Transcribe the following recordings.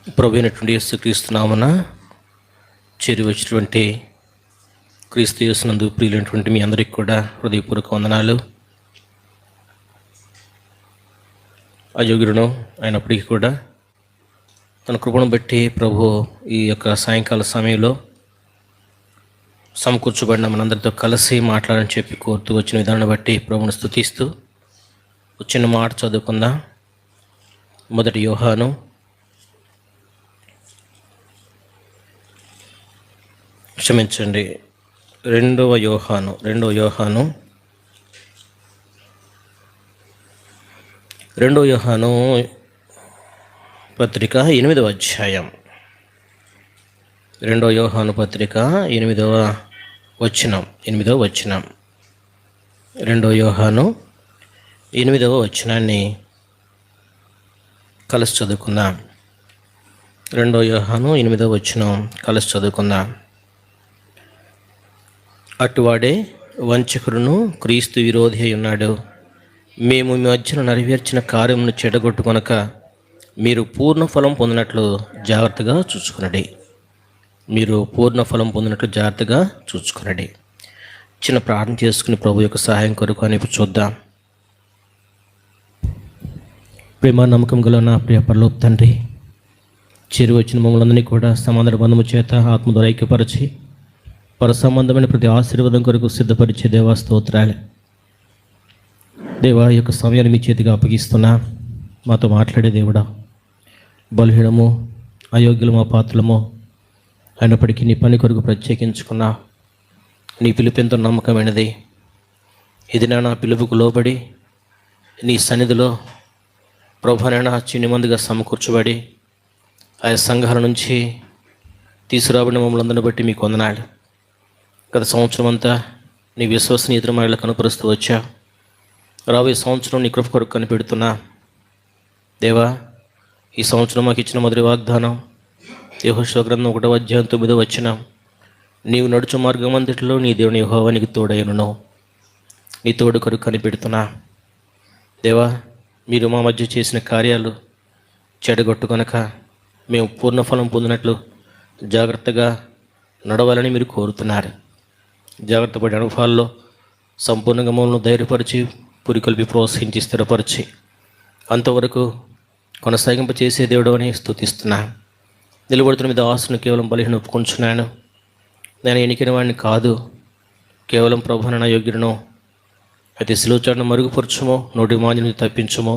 ప్రభువైనటువంటి యేసుక్రీస్తు నామమున చేరి వచ్చినటువంటి క్రీస్తు యేసునందు ప్రియులైనటువంటి మీ అందరికీ కూడా హృదయపూర్వక వందనాలు. అయోగ్యుడును అయినప్పటికీ కూడా తన కృపను బట్టి ప్రభు ఈ యొక్క సాయంకాల సమయంలో సమకూర్చబడిన మనందరితో కలిసి మాట్లాడని చెప్పి కోరుతూ వచ్చిన విధానాన్ని బట్టి ప్రభువును స్తుతిస్తూ వచ్చిన మాట చదువుకుందాం. మొదటి యోహాను క్షమించండి రెండవ యోహాను పత్రిక 8వ అధ్యాయం. 2వ యోహాను పత్రిక 8వ వచనం. 2వ యోహాను 8వ వచనాన్ని కలిసి చదువుకుందాం. 2వ యోహాను 8వ వచనం కలిసి చదువుకుందాం. అటువాడే వంచకుడును క్రీస్తు విరోధి అయి ఉన్నాడు. మేము మీ మధ్యన నెరవేర్చిన కార్యమును చెడగొట్టుకొనక మీరు పూర్ణ ఫలం పొందినట్లు జాగ్రత్తగా చూసుకునండి. చిన్న ప్రార్థన చేసుకుని ప్రభు యొక్క సహాయం కొరకు అని చూద్దాం. ప్రేమ నమ్మకం గల నా ప్రియ పరలోక తండ్రి, చేరి వచ్చిన మమ్మల్ని కూడా సమాధాన బంధము చేత ఆత్మ ద్వారా ఐక్యపరిచి పర సంబంధమైన ప్రతి ఆశీర్వాదం కొరకు సిద్ధపరిచే దేవా స్తోత్రాలు. దేవా యొక్క సమయాన్ని మీ చేతిగా అప్పగిస్తున్నా. మాతో మాట్లాడే దేవుడా, బలహీనము అయోగ్యులమో పాత్రలమో అయినప్పటికీ నీ పని కొరకు ప్రత్యేకించుకున్నా. నీ పిలుపు ఎంతో నమ్మకమైనది. ఇది నా పిలుపుకు లోబడి నీ సన్నిధిలో ప్రభునైనా చిన్ని మందిగా సమకూర్చబడి ఆయా సంఘాల నుంచి తీసుకురాబడిన మమ్మల్ని అందరిని బట్టి మీకు వందనాలు. గత సంవత్సరం అంతా నీ విశ్వసనీయతను మనలో కనపరుస్తూ వచ్చా. రాబోయే సంవత్సరం నీ కృప కొరకు కనిపెడుతున్నా. దేవా, ఈ సంవత్సరం మాకు ఇచ్చిన మొదటి వాగ్దానం యెహోషువ గ్రంథం 1వ అధ్యాయం 9వ వచనం. నీవు నడుచు మార్గం అంతటిలో నీ దేవుని యెహోవా నీకు తోడైనను. నీ తోడు కొరకు కనిపెడుతున్నా. దేవా, మీరు మా మధ్య చేసిన కార్యాలు చెడగొట్టుకొనక మేము పూర్ణఫలం పొందినట్లు జాగ్రత్తగా నడవాలని మీరు కోరుతున్నారు. జాగ్రత్త పడి అనుభవాల్లో సంపూర్ణంగా మమ్మల్ని ధైర్యపరిచి పురికొల్పి ప్రోత్సహించి స్థిరపరిచి అంతవరకు కొనసాగింప చేసే దేవుడు అని స్తుతిస్తున్నా. నిలబడుతున్న మీద ఆశను కేవలం బలహీన ఒప్పుకుంటున్నాను. నేను ఎన్నికైన వాడిని కాదు, కేవలం ప్రభువున యోగ్యుడును. అయితే శిలువచాటును మరుగుపరచుమో, నోటి మాంద్యం తప్పించుమో,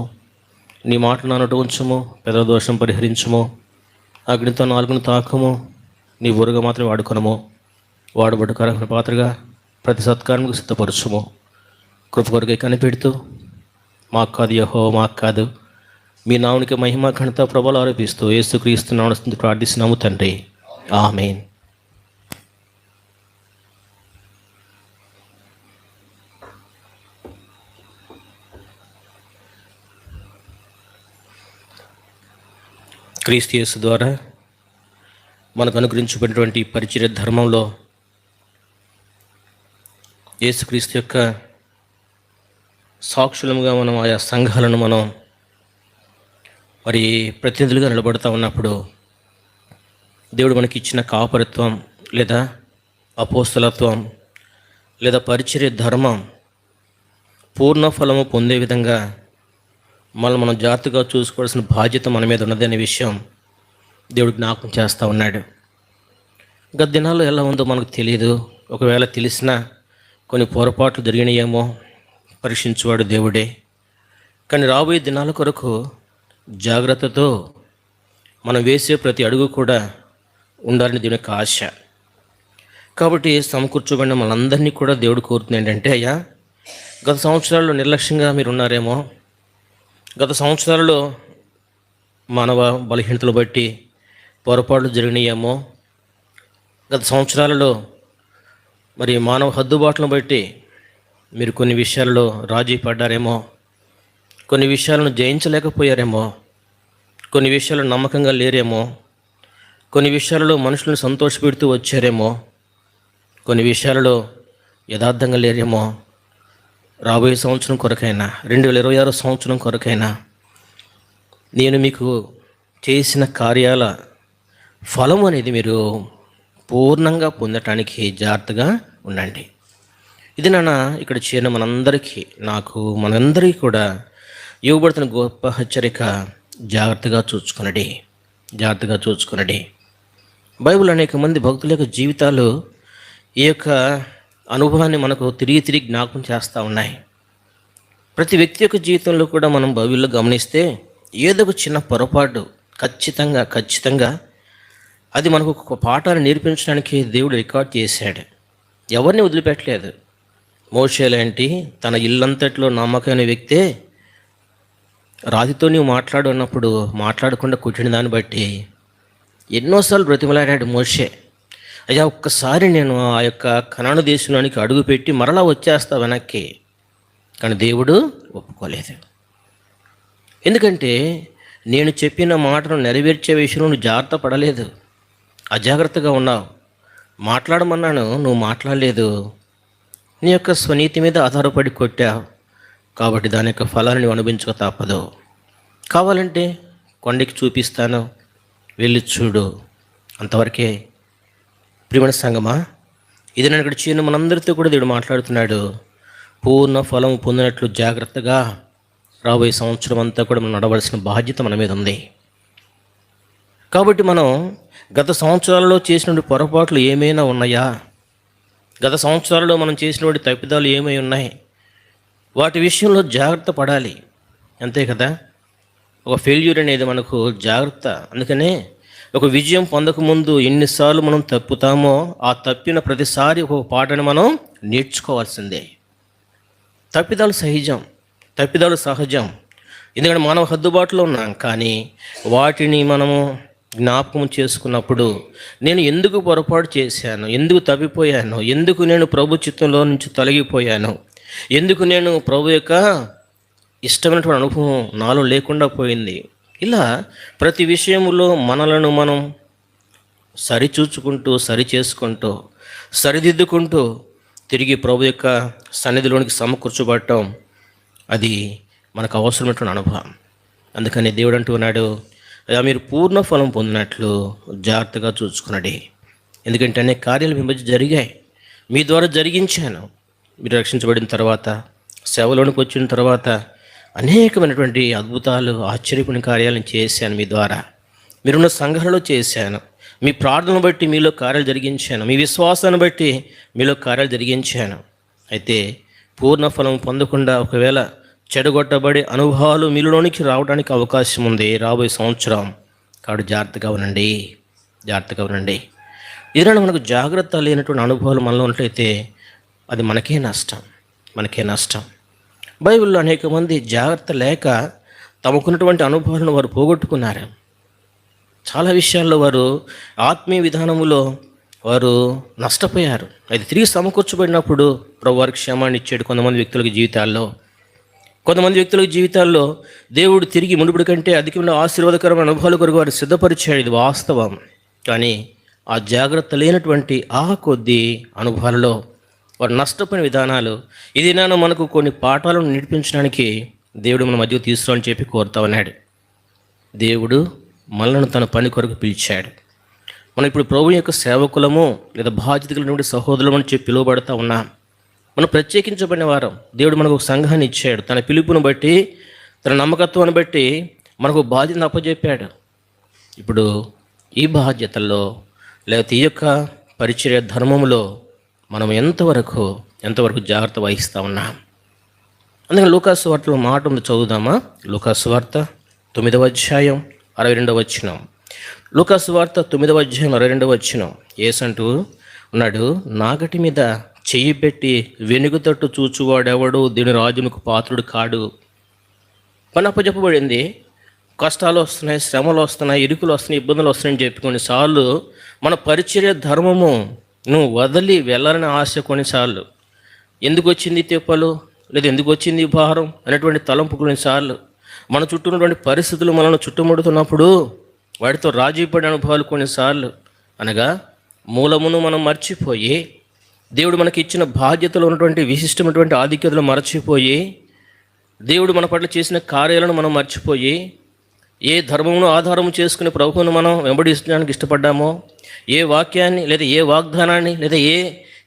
నీ మాటలు నా నోట ఉంచుమో, పెదల దోషం పరిహరించుమో, అగ్నితో నాలుగును తాకుమో, నీ ఊరుగా మాత్రం వాడుకొనము. వాడబడ్డ కరహన పాత్రగా ప్రతి సత్కారంకు సిద్ధపరచుము. కృప కొరకై కనిపెడుతూ మాకు కాదు యెహోవా, మాకు కాదు, మీ నామునికి మహిమ ఘనత ప్రభలు ఆరోపిస్తూ యేసుక్రీస్తు నామమున ప్రార్థిస్తున్నాము తండ్రి, ఆమేన్. క్రీస్తు యేసు ద్వారా మనకు అనుగ్రహించబడినటువంటి పరిచర్య ధర్మంలో యేసుక్రీస్తు యొక్క సాక్షులముగా మనం ఆయా సంఘాలను మనం మరి ప్రతినిధులుగా నిలబడుతూ ఉన్నప్పుడు దేవుడు మనకి ఇచ్చిన కాపరిత్వం లేదా అపోస్తలత్వం లేదా పరిచర్య ధర్మం పూర్ణ ఫలము పొందే విధంగా మనం జాగ్రత్తగా చూసుకోవాల్సిన బాధ్యత మన మీద ఉన్నదనే విషయం దేవుడు జ్ఞాపకం చేస్తూ ఉన్నాడు. గత దినాల్లో ఎలా ఉందో మనకు తెలియదు. ఒకవేళ తెలిసినా కొన్ని పొరపాట్లు జరిగినాయేమో పరీక్షించేవాడు దేవుడే. కానీ రాబోయే దినాల కొరకు జాగ్రత్తతో మనం వేసే ప్రతి అడుగు కూడా ఉండాలని దేవుని యొక్క ఆశ. కాబట్టి సమకూర్చోబడిన మనందరినీ కూడా దేవుడు కోరుతుంది ఏంటంటే, అయ్యా, గత సంవత్సరాల్లో నిర్లక్ష్యంగా మీరు ఉన్నారేమో, గత సంవత్సరాలలో మానవ బలహీనతలు బట్టి పొరపాట్లు జరిగినాయేమో, గత సంవత్సరాలలో మరి మానవ హద్దుబాట్లను బట్టి మీరు కొన్ని విషయాలలో రాజీ పడ్డారేమో, కొన్ని విషయాలను జయించలేకపోయారేమో, కొన్ని విషయాలు నమ్మకంగా లేరేమో, కొన్ని విషయాలలో మనుషులను సంతోషపెడుతూ వచ్చారేమో, కొన్ని విషయాలలో యథార్థంగా లేరేమో. రాబోయే సంవత్సరం కొరకైనా 2026 సంవత్సరం కొరకైనా నేను మీకు చేసిన కార్యాల ఫలం అనేది మీరు పూర్ణంగా పొందటానికి జాగ్రత్తగా ఉండండి. ఇది నాన్న ఇక్కడ చేరిన మనందరికీ, మనందరికీ కూడా ఇవ్వబడుతున్న గొప్ప హెచ్చరిక. జాగ్రత్తగా చూసుకునడి. బైబిల్ అనేక మంది భక్తుల యొక్క జీవితాలు ఈ యొక్క అనుభవాన్ని మనకు తిరిగి జ్ఞాపకం చేస్తూ ఉన్నాయి. ప్రతి వ్యక్తి యొక్క జీవితంలో కూడా మనం బైబిల్లో గమనిస్తే ఏదో ఒక చిన్న పొరపాటు ఖచ్చితంగా అది మనకు ఒక పాఠాన్ని నేర్పించడానికి దేవుడు రికార్డ్ చేశాడు. ఎవరిని వదిలిపెట్టలేదు. మోషే లాంటి తన ఇల్లంతట్లో నమ్మకమైన వ్యక్తే రాతితో నీవు మాట్లాడు అన్నప్పుడు మాట్లాడకుండా కూర్చుని దాన్ని బట్టి ఎన్నోసార్లు బ్రతిమలాడాడు మోషే. అయ్యా, ఒక్కసారి నేను ఆ యొక్క కనాను దేశంలోనికి అడుగుపెట్టి మరలా వచ్చేస్తా వెనక్కి. కానీ దేవుడు ఒప్పుకోలేదు. ఎందుకంటే నేను చెప్పిన మాటను నెరవేర్చే విషయంలో నువ్వు జాగ్రత్త పడలేదు, అజాగ్రత్తగా ఉన్నావు. మాట్లాడమన్నాను, నువ్వు మాట్లాడలేదు. నీ యొక్క స్వనీతి మీద ఆధారపడి కొట్టావు. కాబట్టి దాని యొక్క ఫలాన్ని నువ్వు అనుభవించక తప్పదు. కావాలంటే కొండకి చూపిస్తాను, వెళ్ళి చూడు. అంతవరకే. ప్రియమైన సంగమా, ఇది నేను ఇక్కడ చేయను మనందరితో కూడా దేవుడు మాట్లాడుతున్నాడు. పూర్ణ ఫలం పొందినట్లు జాగ్రత్తగా రాబోయే సంవత్సరం అంతా కూడా మనం నడవలసిన బాధ్యత మన మీద ఉంది. కాబట్టి మనం గత సంవత్సరాలలో చేసినటువంటి పొరపాట్లు ఏమైనా ఉన్నాయా? గత సంవత్సరాలలో మనం చేసినటువంటి తప్పిదాలు ఏమై ఉన్నాయి? వాటి విషయంలో జాగ్రత్త పడాలి. అంతే కదా. ఒక ఫెయిల్యూర్ అనేది మనకు జాగ్రత్త. అందుకనే ఒక విజయం పొందకముందు ఎన్నిసార్లు మనం తప్పుతామో ఆ తప్పిన ప్రతిసారి ఒక పాటని మనం నేర్చుకోవాల్సిందే. తప్పిదాలు సహజం. ఎందుకంటే మానవ హద్దుబాటులో ఉన్నాం. కానీ వాటిని మనము జ్ఞాపకం చేసుకున్నప్పుడు నేను ఎందుకు పొరపాటు చేశాను, ఎందుకు తప్పిపోయాను, ఎందుకు నేను ప్రభు చిత్తంలో నుంచి తొలగిపోయాను, ఎందుకు నేను ప్రభు యొక్క ఇష్టమైనటువంటి అనుభవం నాలో లేకుండా పోయింది. ఇలా ప్రతి విషయంలో మనలను మనం సరిచేసుకుంటూ సరిదిద్దుకుంటూ తిరిగి ప్రభు యొక్క సన్నిధిలోనికి సమకూర్చబడటం అది మనకు అవసరమైనటువంటి అనుభవం. అందుకని దేవుడు అంటూ ఉన్నాడు, మీరు పూర్ణ ఫలం పొందినట్లు జాగ్రత్తగా చూసుకునండి. ఎందుకంటే అనేక కార్యాలు మీ మధ్య జరిగాయి, మీ ద్వారా జరిగించాను. మీరు రక్షించబడిన తర్వాత, సేవలోనికి వచ్చిన తర్వాత అనేకమైనటువంటి అద్భుతాలు, ఆశ్చర్యపడిన కార్యాలను చేశాను. మీ ద్వారా మీరున్న సంఘాలలో చేశాను. మీ ప్రార్థనను బట్టి మీలో కార్యాలు జరిగించాను. మీ విశ్వాసాన్ని బట్టి మీలో కార్యాలు జరిగించాను. అయితే పూర్ణ ఫలం పొందకుండా ఒకవేళ చెడగొట్టబడే అనుభవాలు మీలోనికి రావడానికి అవకాశం ఉంది రాబోయే సంవత్సరం. కాబట్టి జాగ్రత్తగా ఉండండి. ఏదైనా మనకు జాగ్రత్త లేనటువంటి అనుభవాలు మనలో ఉన్నట్లయితే అది మనకే నష్టం. బైబిల్లో అనేక మంది జాగ్రత్త లేక తమకున్నటువంటి అనుభవాలను వారు పోగొట్టుకున్నారు. చాలా విషయాల్లో వారు ఆత్మీయ విధానములో వారు నష్టపోయారు. అది తిరిగి సమకూర్చబడినప్పుడు ప్రభు వారికి క్షేమాన్ని ఇచ్చాడు. కొంతమంది వ్యక్తుల జీవితాల్లో దేవుడు తిరిగి మునుపటి కంటే అధికమైన ఆశీర్వాదకరమైన అనుభవాల కొరకు వారు సిద్ధపరిచాడు. ఇది వాస్తవం. కానీ ఆ జాగ్రత్త లేనటువంటి కొద్ది అనుభవాలలో వారు నష్టపోయిన విధానాలు ఇది నేను మనకు కొన్ని పాఠాలను నేర్పించడానికి దేవుడు మన మధ్యకు తీసుకుని చెప్పి కోరుతా ఉన్నాడు. దేవుడు మనలను తన పని కొరకు పిలిచాడు. మనం ఇప్పుడు ప్రభు యొక్క సేవకులము లేదా బాధ్యతల నుండి సహోదరులు అని చెప్పి పిలువబడతా ఉన్నాం. మనం ప్రత్యేకించబడిన వారం. దేవుడు మనకు ఒక సంఘాన్ని ఇచ్చాడు. తన పిలుపును బట్టి, తన నమ్మకత్వాన్ని బట్టి మనకు బాధ్యతను అప్పచెప్పాడు. ఇప్పుడు ఈ బాధ్యతల్లో లేకపోతే ఈ యొక్క పరిచర్య ధర్మంలో మనం ఎంతవరకు జాగ్రత్త వహిస్తూ ఉన్నాం. అందుకని లూకాసు వార్తలో మాట ఉంది, చదువుదామా? లూకాసు వార్త 9వ అధ్యాయం 62వ వచనం. లూకాసు వార్త 9వ అధ్యాయం 62వ వచనం. యేసంటూ ఉన్నాడు, నాగటి మీద చెయ్యి పెట్టి వెనుగుతట్టు చూచువాడెవడు దీని రాజునకు పాత్రుడు కాడు. పని అప్పచెప్పబడింది. కష్టాలు వస్తున్నాయి, శ్రమలు వస్తున్నాయి, ఇరుకులు వస్తున్నాయి, ఇబ్బందులు వస్తున్నాయని చెప్పి కొన్నిసార్లు మన పరిచర్య ధర్మము నువ్వు వదిలి వెళ్ళాలని ఆశ కొన్నిసార్లు, ఎందుకు వచ్చింది తెప్పలు లేదా ఎందుకు వచ్చింది భారం అనేటువంటి తలంపు కొన్నిసార్లు, మన చుట్టూ ఉన్నటువంటి పరిస్థితులు మనల్ని చుట్టుముడుతున్నప్పుడు వాటితో రాజీ పడే అనుభవాలు కొన్నిసార్లు, అనగా మూలమును మనం మర్చిపోయి, దేవుడు మనకి ఇచ్చిన బాధ్యతలు ఉన్నటువంటి విశిష్టమైనటువంటి ఆధిక్యతలు మర్చిపోయి, దేవుడు మన పట్ల చేసిన కార్యాలను మనం మర్చిపోయి ఏ ధర్మమును ఆధారం చేసుకుని ప్రభువును మనం వెంబడించడానికి ఇష్టపడ్డామో, ఏ వాక్యాన్ని లేదా ఏ వాగ్దానాన్ని లేదా ఏ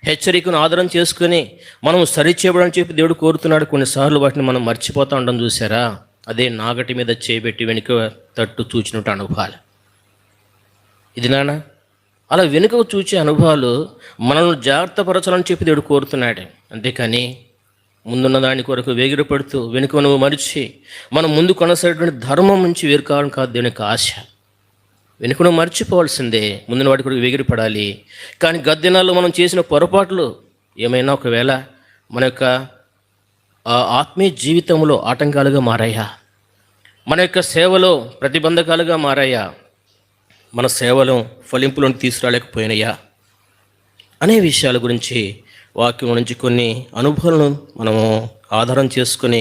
హెచ్చరికను ఆధారం చేసుకుని మనం సరిచేయబడని చెప్పి దేవుడు కోరుతున్నాడు. కొన్నిసార్లు వాటిని మనం మర్చిపోతూ ఉండడం చూసారా? అదే నాగటి మీద చేయబెట్టి వెనుక తట్టు చూచినట్టు అనుభవాలు. ఇది నాన్న అలా వెనుకకు చూచే అనుభవాలు మనల్ని జాగ్రత్త పరచాలని చెప్పి దేవుడు కోరుతున్నాడు. అంతేకాని ముందున్న దాని కొరకు వేగిరపడుతూ వెనుక నువ్వు మరిచి మనం ముందు కొనసాగేటువంటి ధర్మం నుంచి వేరు కావడం కాదు దేవుని యొక్క ఆశ. వెనుక నువ్వు మర్చిపోవాల్సిందే, ముందున్న వాటి కొరకు వేగిరపడాలి. కానీ గద్దినాల్లో మనం చేసిన పొరపాట్లు ఏమైనా ఒకవేళ మన యొక్క ఆత్మీయ జీవితంలో ఆటంకాలుగా మారాయా, మన యొక్క సేవలో ప్రతిబంధకాలుగా మారాయా, మన సేవలో ఫలింపులను తీసుకురాలేకపోయినాయా అనే విషయాల గురించి వాక్యం నుంచి కొన్ని అనుభవాలను మనము ఆధారం చేసుకొని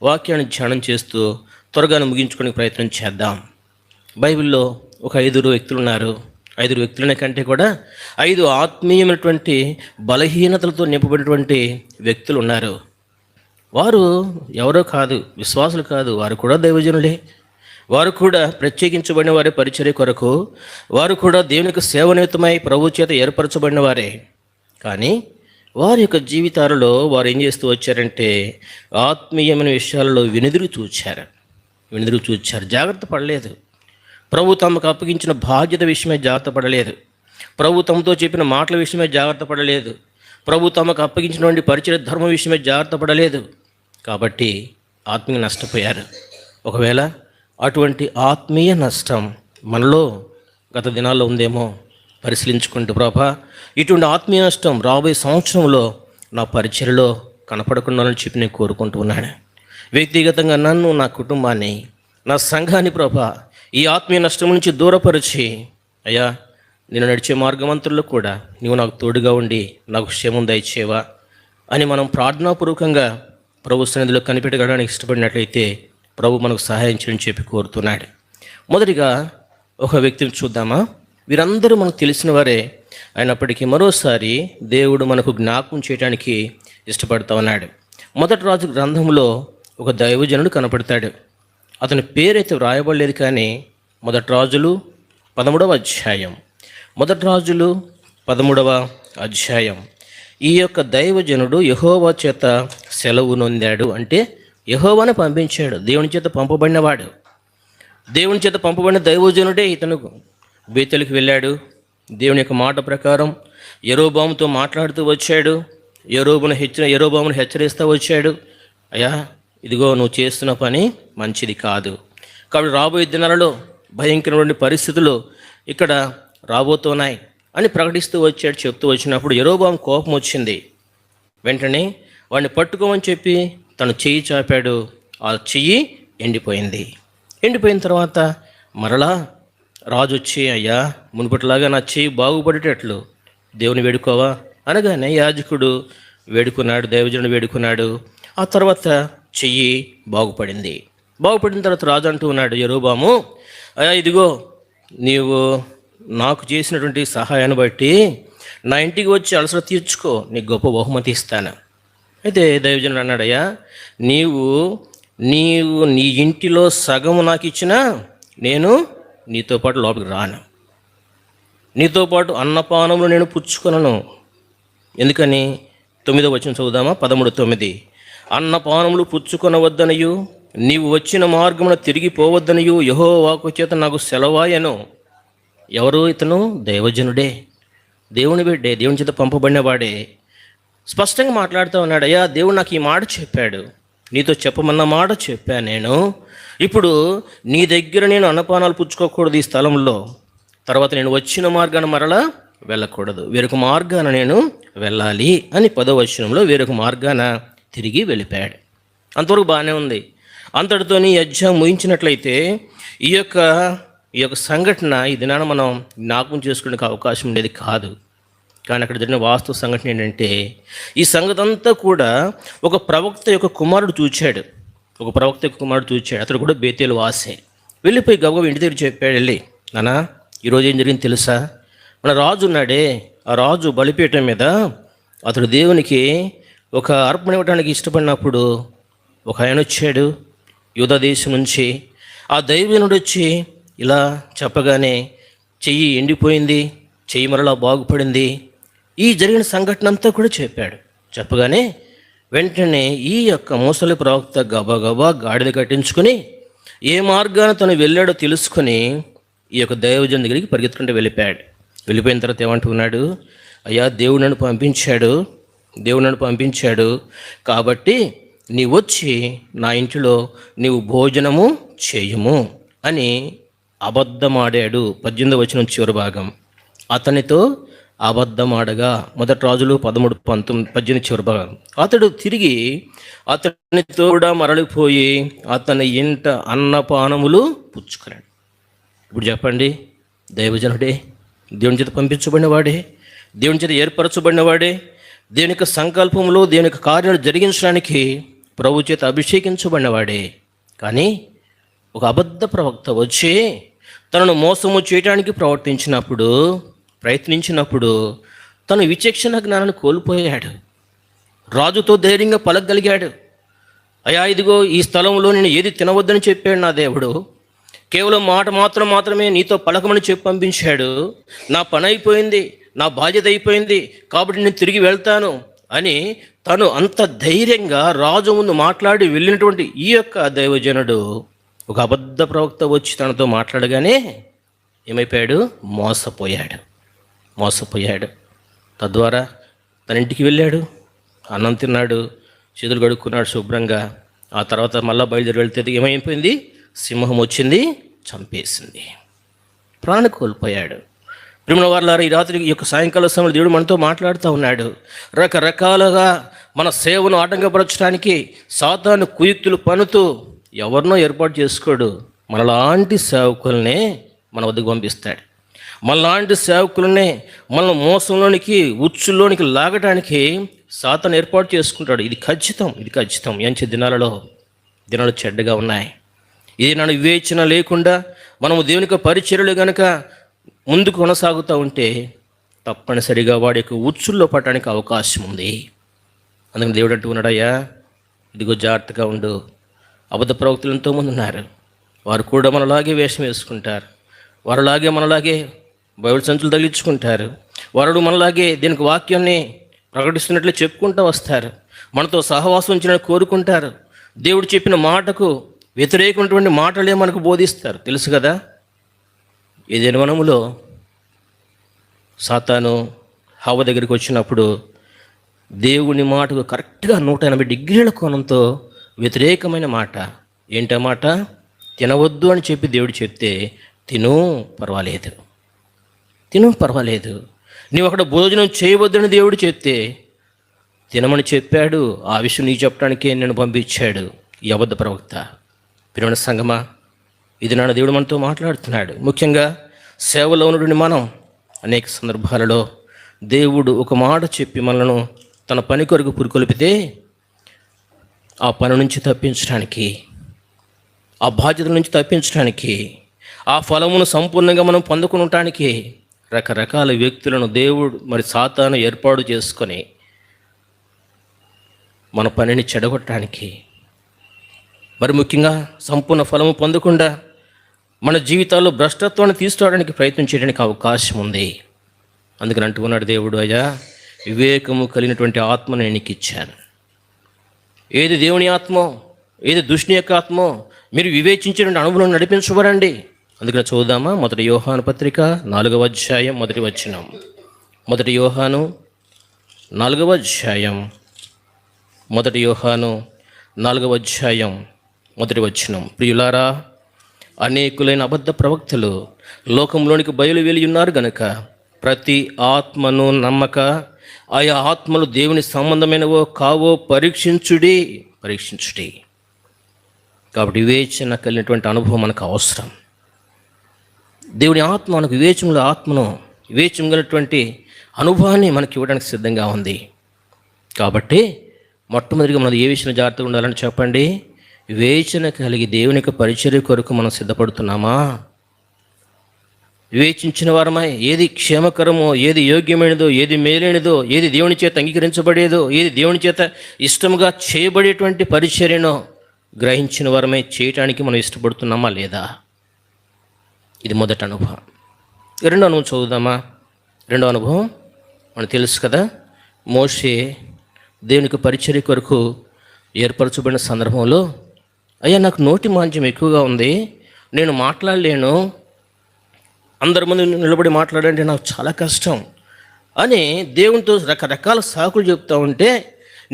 వాక్యాన్ని ధ్యానం చేస్తూ త్వరగా ముగించుకునే ప్రయత్నం చేద్దాం. బైబిల్లో ఒక 5 వ్యక్తులు ఉన్నారు. 5 వ్యక్తులనే కంటే కూడా 5 ఆత్మీయమైనటువంటి బలహీనతలతో నింపబడినటువంటి వ్యక్తులు ఉన్నారు. వారు ఎవరో కాదు, విశ్వాసులు కాదు, వారు కూడా దైవజనులే. వారు కూడా ప్రత్యేకించబడిన వారే, పరిచర్య కొరకు వారు కూడా దేవునికి సేవనిమిత్తమై ప్రభు చేత ఏర్పరచబడిన వారే. కానీ వారి యొక్క జీవితాలలో వారు ఏం చేస్తూ వచ్చారంటే ఆత్మీయమైన విషయాలలో వెనుదిరుగు చూచారు, జాగ్రత్త పడలేదు. ప్రభు తమకు అప్పగించిన బాధ్యత విషయమే జాగ్రత్త పడలేదు. ప్రభు తమతో చెప్పిన మాటల విషయమే జాగ్రత్త పడలేదు. ప్రభు తమకు అప్పగించినటువంటి పరిచయ ధర్మ విషయమే జాగ్రత్త పడలేదు. కాబట్టి ఆత్మీయ నష్టపోయారు. ఒకవేళ అటువంటి ఆత్మీయ నష్టం మనలో గత దినాల్లో ఉందేమో పరిశీలించుకుంటూ, ప్రభా ఇటువంటి ఆత్మీయ నష్టం రాబోయే సంవత్సరంలో నా పరిచర్యలో కనపడకుండాలని చెప్పి నేను కోరుకుంటూ ఉన్నాను. వ్యక్తిగతంగా నన్ను, నా కుటుంబాన్ని, నా సంఘాన్ని ప్రభా ఈ ఆత్మీయ నష్టం నుంచి దూరపరిచి, అయ్యా నేను నడిచే మార్గమంతుల్లో కూడా నీవు నాకు తోడుగా ఉండి నాకు క్షేమం దయచేవా అని మనం ప్రార్థనాపూర్వకంగా ప్రభు సన్నిధిలో కనిపెట్టగలడానికి ఇష్టపడినట్లయితే ప్రభు మనకు సహాయం చేయని చెప్పి కోరుతున్నాడు. మొదటిగా ఒక వ్యక్తిని చూద్దామా? వీరందరూ మనకు తెలిసిన వారే అయినప్పటికీ మరోసారి దేవుడు మనకు జ్ఞాపకం చేయడానికి ఇష్టపడుతూ ఉన్నాడు. మొదటి రాజు గ్రంథంలో ఒక దైవజనుడు కనపడతాడు. అతని పేరైతే వ్రాయబడలేదు, కానీ మొదటి రాజులు 13వ అధ్యాయం ఈ యొక్క దైవజనుడు యెహోవా చేత సెలవు నొందాడు. అంటే యెహోవాను పంపించాడు, దేవుని చేత పంపబడినవాడు. దేవుని చేత పంపబడిన దైవజనుడే ఇతను బేతేలుకి వెళ్ళాడు. దేవుని యొక్క మాట ప్రకారం యెరోబాముతో మాట్లాడుతూ వచ్చాడు. యెరోబామును హెచ్చరిస్తూ వచ్చాడు, అయ్యా ఇదిగో నువ్వు చేస్తున్న పని మంచిది కాదు. కాబట్టి రాబోయే దినాలలో భయంకరమైన పరిస్థితులు ఇక్కడ రాబోతున్నాయి అని ప్రకటిస్తూ వచ్చాడు. చెప్తూ వచ్చినప్పుడు యెరోబాము కోపం వచ్చింది. వెంటనే వాడిని పట్టుకోమని చెప్పి తను చెయ్యి చాపాడు. ఆ చెయ్యి ఎండిపోయిన తర్వాత మరలా రాజు వచ్చి, అయ్యా మునుపటిలాగా నా చెయ్యి బాగుపడేటట్లు దేవుని వేడుకోవా అనగానే యాజకుడు వేడుకున్నాడు, దైవజనుడు వేడుకున్నాడు. ఆ తర్వాత చెయ్యి బాగుపడిన తర్వాత రాజు అంటూ ఉన్నాడు, యెరోబాము అయ్యా ఇదిగో నీవు నాకు చేసినటువంటి సహాయాన్ని బట్టి నా ఇంటికి వచ్చి అలసట తీర్చుకో, నీకు గొప్ప బహుమతి ఇస్తాను. అయితే దైవజనుడు అన్నాడు, అయ్యా నీవు నీ ఇంటిలో సగము నాకు ఇచ్చినా నేను నీతో పాటు లోపలికి రాను, నీతో పాటు అన్నపానములు నేను పుచ్చుకొనను. ఎందుకని? 9వ వచనం చదువుదామా? 13:9 అన్నపానములు పుచ్చుకొనవద్దనియు నీవు వచ్చిన మార్గమున తిరిగిపోవద్దనియు యెహోవా చేత నాకు సెలవాయను. ఎవరు ఇతను? దైవజనుడే, దేవుని బిడ్డే, దేవుని చేత పంపబడినవాడే. స్పష్టంగా మాట్లాడుతూ ఉన్నాడు, అయ్యా దేవుడు నాకు ఈ మాట చెప్పాడు, నీతో చెప్పమన్న మాట చెప్పాను. నేను ఇప్పుడు నీ దగ్గర నేను అన్నపానాలు పుచ్చుకోకూడదు ఈ స్థలంలో. తర్వాత నేను వచ్చిన మార్గాన మరలా వెళ్ళకూడదు, వేరొక మార్గాన నేను వెళ్ళాలి అని 10వ వచనంలో వేరొక మార్గాన తిరిగి వెళ్ళిపోయాడు. అంతవరకు బాగానే ఉంది. అంతటితో నీ అధ్యాయం ముగించినట్లయితే ఈ యొక్క సంఘటన ఈ దినాన మనం జ్ఞాపకం చేసుకునే అవకాశం ఉండేది కాదు. కానీ అక్కడ జరిగిన వాస్తవ సంఘటన ఏంటంటే ఈ సంగతి అంతా కూడా ఒక ప్రవక్త యొక్క కుమారుడు చూచాడు. అతడు కూడా బేతేలు వాసే. వెళ్ళిపోయి గబగబా ఇంటి దగ్గర చెప్పాడు, వెళ్ళి నాన్న ఈరోజు ఏం జరిగింది తెలుసా? మన రాజు ఉన్నాడే, ఆ రాజు బలిపీఠం మీద అతడు దేవునికి ఒక అర్పణ ఇవ్వడానికి ఇష్టపడినప్పుడు ఒక ఆయన వచ్చాడు యూదా దేశం నుంచి. ఆ దైవజనుడు వచ్చి ఇలా చెప్పగానే చెయ్యి ఎండిపోయింది, చెయ్యి మరలా బాగుపడింది, ఈ జరిగిన సంఘటన అంతా కూడా చెప్పాడు. చెప్పగానే వెంటనే ఈ యొక్క ముసలి ప్రవక్త గబగబా గాడిద కట్టించుకొని ఏ మార్గాన తను వెళ్ళాడో తెలుసుకొని ఈ యొక్క దైవజన్ దగ్గరికి పరిగెత్తుకుంటూ వెళ్ళిపోయిన తర్వాత ఏమంటున్నాడు, అయ్యా దేవుడు నన్ను పంపించాడు కాబట్టి నీ వచ్చి నా ఇంటిలో నీవు భోజనము చేయము అని అబద్ధమాడాడు. 18వ వచనం చివరి భాగం. అతనితో అబద్ధమాడగా, మొదటి రాజులు 13:18 చివరి భాగం. అతడు తిరిగి అతనితో కూడా మరలిపోయి అతని ఇంట అన్నపానములు పుచ్చుకున్నాడు. ఇప్పుడు చెప్పండి, దైవజనుడే, దేవుని చేత పంపించబడినవాడే, దేవుని చేత ఏర్పరచబడినవాడే, దేవుని యొక్క సంకల్పంలో దేవుని యొక్క కార్యాలు జరిగించడానికి ప్రభు చేత అభిషేకించబడినవాడే, కానీ ఒక అబద్ధ ప్రవక్త వచ్చి తనను మోసము చేయడానికి ప్రయత్నించినప్పుడు తను విచక్షణ జ్ఞానాన్ని కోల్పోయాడు. రాజుతో ధైర్యంగా పలకగలిగాడు. అయ్యా ఇదిగో ఈ స్థలంలో నేను ఏది తినవద్దని చెప్పాడు నా దేవుడు, కేవలం మాట మాత్రమే నీతో పలకమని చెప్పి పంపించాడు. నా పని అయిపోయింది, నా బాధ్యత అయిపోయింది, కాబట్టి నేను తిరిగి వెళ్తాను అని తను అంత ధైర్యంగా రాజు ముందు మాట్లాడి వెళ్ళినటువంటి ఈ యొక్క దైవజనుడు ఒక అబద్ధ ప్రవక్త వచ్చి తనతో మాట్లాడగానే ఏమైపోయాడు? మోసపోయాడు. తద్వారా తన ఇంటికి వెళ్ళాడు, అన్నం తిన్నాడు, చేతులు కడుక్కున్నాడు శుభ్రంగా. ఆ తర్వాత మళ్ళీ బయలుదేరి వెళ్తే ఏమైపోయింది? సింహం వచ్చింది, చంపేసింది, ప్రాణ కోల్పోయాడు. ప్రియమైన వారలారా, ఈ రాత్రి ఈ యొక్క సాయంకాల సమయంలో దేవుడు మనతో మాట్లాడుతూ ఉన్నాడు. రకరకాలుగా మన సేవను ఆటంకపరచడానికి సాతాను కుయుక్తులు పన్నుతూ ఎవరినో ఏర్పాటు చేసుకోడు. మనలాంటి సేవకులనే మన వద్దకు పంపిస్తాడు. మనలాంటి సేవకులనే మన మోసంలోనికి, ఉచ్చుల్లోనికి లాగడానికి సాతాను ఏర్పాటు చేసుకుంటాడు. ఇది ఖచ్చితం. ఎంచి దినాలు చెడ్డగా ఉన్నాయి. ఇది నన్ను వివేచన లేకుండా మనము దేవునికి పరిచర్యలు కనుక ముందుకు కొనసాగుతూ ఉంటే తప్పనిసరిగా వాడి యొక్క ఉచ్చుల్లో పడటానికి అవకాశం ఉంది. అందుకని దేవుడు అంటూ ఉన్నాడయ్యా, ఇదిగో జాగ్రత్తగా ఉండు. అబద్ధ ప్రవక్తలు ఎంతోమంది ఉన్నారు. వారు కూడా మనలాగే వేషం వేసుకుంటారు, వారులాగే మనలాగే బైబిల్ సంచులు తగిలించుకుంటారు, వారు మనలాగే దీనికి వాక్యాన్ని ప్రకటిస్తున్నట్లు చెప్పుకుంటూ వస్తారు, మనతో సహవాసం ఉంచాలని కోరుకుంటారు, దేవుడు చెప్పిన మాటకు వ్యతిరేకమైనటువంటి మాటలే మనకు బోధిస్తారు. తెలుసు కదా, ఈ దినవనములో సాతాను హవ్వ దగ్గరికి వచ్చినప్పుడు దేవుని మాటకు కరెక్ట్గా 180 డిగ్రీల కోణంతో వ్యతిరేకమైన మాట. ఏంటా మాట? తినవద్దు అని చెప్పి దేవుడు చెప్తే తిను పర్వాలేదు. నీవు అక్కడ భోజనం చేయవద్దని దేవుడు చెప్తే తినమని చెప్పాడు. ఆ విషయం నీకు చెప్పడానికే నేను పంపించాడు ఈ అబద్ధ ప్రవక్త. ప్రియమైన సంగమా, ఇది నాన్న దేవుడు మనతో మాట్లాడుతున్నాడు. ముఖ్యంగా సేవలో ఉన్నటువంటి మనం అనేక సందర్భాలలో దేవుడు ఒక మాట చెప్పి మనలను తన పని కొరకు పురికొల్పితే ఆ పని నుంచి తప్పించడానికి, ఆ బాధ్యతల నుంచి తప్పించడానికి, ఆ ఫలమును సంపూర్ణంగా మనం పొందుకునటానికి రకరకాల వ్యక్తులను దేవుడు సాతాను ఏర్పాటు చేసుకొని మన పనిని చెడగొట్టడానికి, ముఖ్యంగా సంపూర్ణ ఫలము పొందకుండా మన జీవితాల్లో భ్రష్టత్వాన్ని తీసుకురావడానికి ప్రయత్నం చేయడానికి అవకాశం ఉంది. అందుకని అంటున్నాడు దేవుడు, అయ్యా వివేకము కలిగినటువంటి ఆత్మను నేను నీకు ఇచ్చాను. ఏది దేవుని ఆత్మో, ఏది దుష్టుని యొక్క ఆత్మో మీరు వివేచించినటువంటి అనుభవం నడిపించబడండి. అందుకని చూద్దామా, 1 యోహాను పత్రిక 4వ అధ్యాయం 1వ వచనం. 1 యోహాను 4వ అధ్యాయం 1 యోహాను 4వ అధ్యాయం 1వ వచనం. ప్రియులారా, అనేకులైన అబద్ధ ప్రవక్తలు లోకంలోనికి బయలు వెలి ఉన్నారు గనుక ప్రతి ఆత్మను నమ్మక ఆయా ఆత్మలు దేవుని సంబంధమైనవో కావో పరీక్షించుడి. కాబట్టి వివేచన కలిగినటువంటి అనుభవం మనకు అవసరం. దేవుని ఆత్మ మనకు వివేచన కలిగినటువంటి అనుభవాన్ని మనకి ఇవ్వడానికి సిద్ధంగా ఉంది. కాబట్టి మొట్టమొదటిగా మనం ఏ విషయంలో జాగ్రత్తగా ఉండాలని చెప్పండి? వివేచన కలిగి దేవుని యొక్క పరిచర్య కొరకు మనం సిద్ధపడుతున్నామా? వివేచించిన వారమై ఏది క్షేమకరమో, ఏది యోగ్యమైనదో, ఏది మేలైనదో, ఏది దేవుని చేత అంగీకరించబడేదో, ఏది దేవుని చేత ఇష్టంగా చేయబడేటువంటి పరిచర్యనో గ్రహించిన వారమే చేయటానికి మనం ఇష్టపడుతున్నామా లేదా? ఇది మొదటి అనుభవం. రెండో అనుభవం చదువుదామా? రెండో అనుభవం మనకు తెలుసు కదా. మోషే దేవునికి పరిచర్య కొరకు ఏర్పరచబడిన సందర్భంలో, అయ్యా నాకు నోటి మాంద్యం ఎక్కువగా ఉంది, నేను మాట్లాడలేను, అందరి ముందు నిలబడి మాట్లాడంటే నాకు చాలా కష్టం అని దేవునితో రకరకాల సాకులు చెప్తా ఉంటే,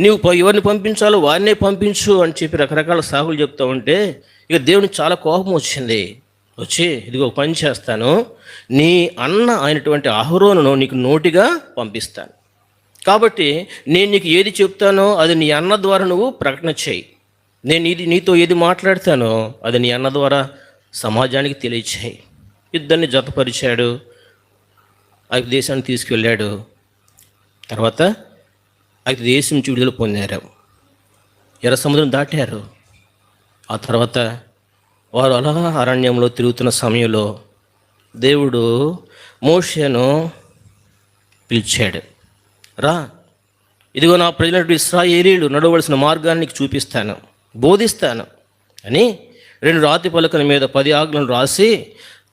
నీవు ఎవరిని పంపించాలో వారినే పంపించు అని చెప్పి రకరకాల సాకులు చెప్తా ఉంటే ఇక దేవునికి చాలా కోపం వచ్చింది. వచ్చి ఇదిగో పని చేస్తాను, నీ అన్న అయినటువంటి అహరోనును నీకు నోటిగా పంపిస్తాను, కాబట్టి నేను నీకు ఏది చెప్తానో అది నీ అన్న ద్వారా నువ్వు ప్రకటన చేయి, నేను నీతో ఏది మాట్లాడతానో అది నీ అన్న ద్వారా సమాజానికి తెలియచేయి. ఇద్దరిని జతపరిచాడు, ఆ దేశాన్ని తీసుకువెళ్ళాడు. తర్వాత ఆ దేశం నుంచి విడుదల పొందారు, ఎర్ర సముద్రం దాటారు. ఆ తర్వాత వారు అలా అరణ్యంలో తిరుగుతున్న సమయంలో దేవుడు మోషేను పిలిచాడు. రా, ఇదిగో నా ప్రజలైన ఇశ్రాయేలీయులు నడవలసిన మార్గాన్ని నీకు చూపిస్తాను, బోధిస్తాను అని 2 రాతి పలకల మీద 10 ఆజ్ఞలను రాసి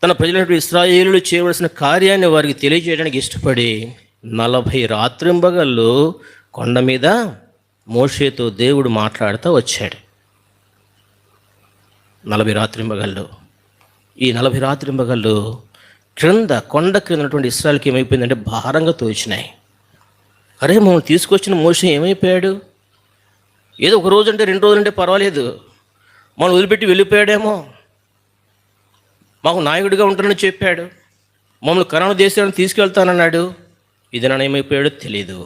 తన ప్రజలైన ఇశ్రాయేలీయులు చేయవలసిన కార్యాన్ని వారికి తెలియజేయడానికి ఇష్టపడి 40 రాత్రింబగళ్ళు కొండ మీద మోషేతో దేవుడు మాట్లాడుతూ వచ్చాడు. 40 రాత్రింబగళ్ళు. ఈ 40 రాత్రింబగళ్ళు క్రింద కొండ క్రింద ఉన్నటువంటి ఇశ్రాయేలుకి ఏమైపోయిందంటే భారంగా తోచినాయి. అరే, మమ్మల్ని తీసుకొచ్చిన మోషే ఏమైపోయాడు? ఏదో ఒక రోజు అంటే 2 రోజులంటే పర్వాలేదు, మనం వదిలిపెట్టి వెళ్ళిపోయాడేమో, మాకు నాయకుడిగా ఉంటానని చెప్పాడు, మమ్మల్ని కనాను దేశాన్ని తీసుకెళ్తానన్నాడు, ఇది నన్ను ఏమైపోయాడో తెలీదు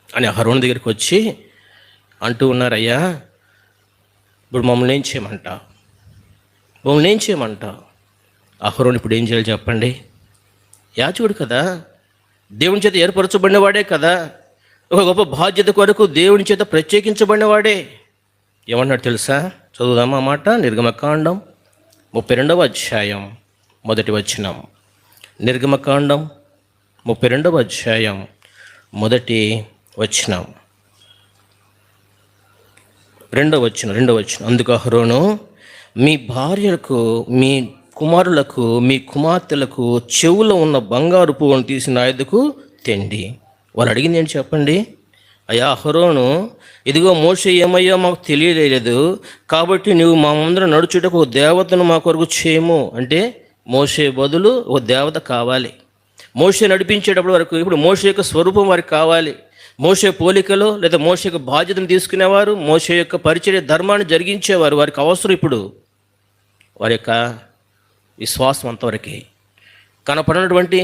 అని అహరోను దగ్గరికి వచ్చి అంటూ ఉన్నారయ్యా, ఇప్పుడు మమ్మల్ని ఏం చేయమంటావు? మమ్మల్ని ఏం చేయమంటావు? అహరోను ఇప్పుడు ఏం చేయాలి చెప్పండి? యాజకుడు కదా, దేవుని చేత ఏర్పరచబడినవాడే కదా, ఒక గొప్ప బాధ్యత కొరకు దేవుని చేత ప్రత్యేకించబడినవాడే. ఏమన్నాడు తెలుసా? చదువుదామా మాట. నిర్గమకాండం 32వ అధ్యాయం 1వ వచనం. నిర్గమకాండం 32వ అధ్యాయం 1వ వచనం. 2వ వచనం. అందుకు అహరోను, మీ భార్యలకు, మీ కుమారులకు, మీ కుమార్తెలకు చెవులో ఉన్న బంగారు పువ్వును తీసి నా యొద్దకు తెండి. వాళ్ళు అడిగింది ఏంటి చెప్పండి? అయ్యా అహరోను, ఇదిగో మోషే ఏమయ్యా మాకు తెలియలేదు, కాబట్టి నువ్వు మా ముందర నడుచుటకు ఒక దేవతను మా కొరకు చేయము అంటే మోషే బదులు ఒక దేవత కావాలి. మోషే నడిపించేటప్పుడు వరకు ఇప్పుడు మోషే యొక్క స్వరూపం వారికి కావాలి. మోషే పోలికలో లేదా మోషే యొక్క బాధ్యతను తీసుకునేవారు, మోషే యొక్క పరిచర్య ధర్మాన్ని జరిగించేవారు, వారికి అవసరం. ఇప్పుడు వారి యొక్క విశ్వాసం అంతవరకు. కనపడినటువంటి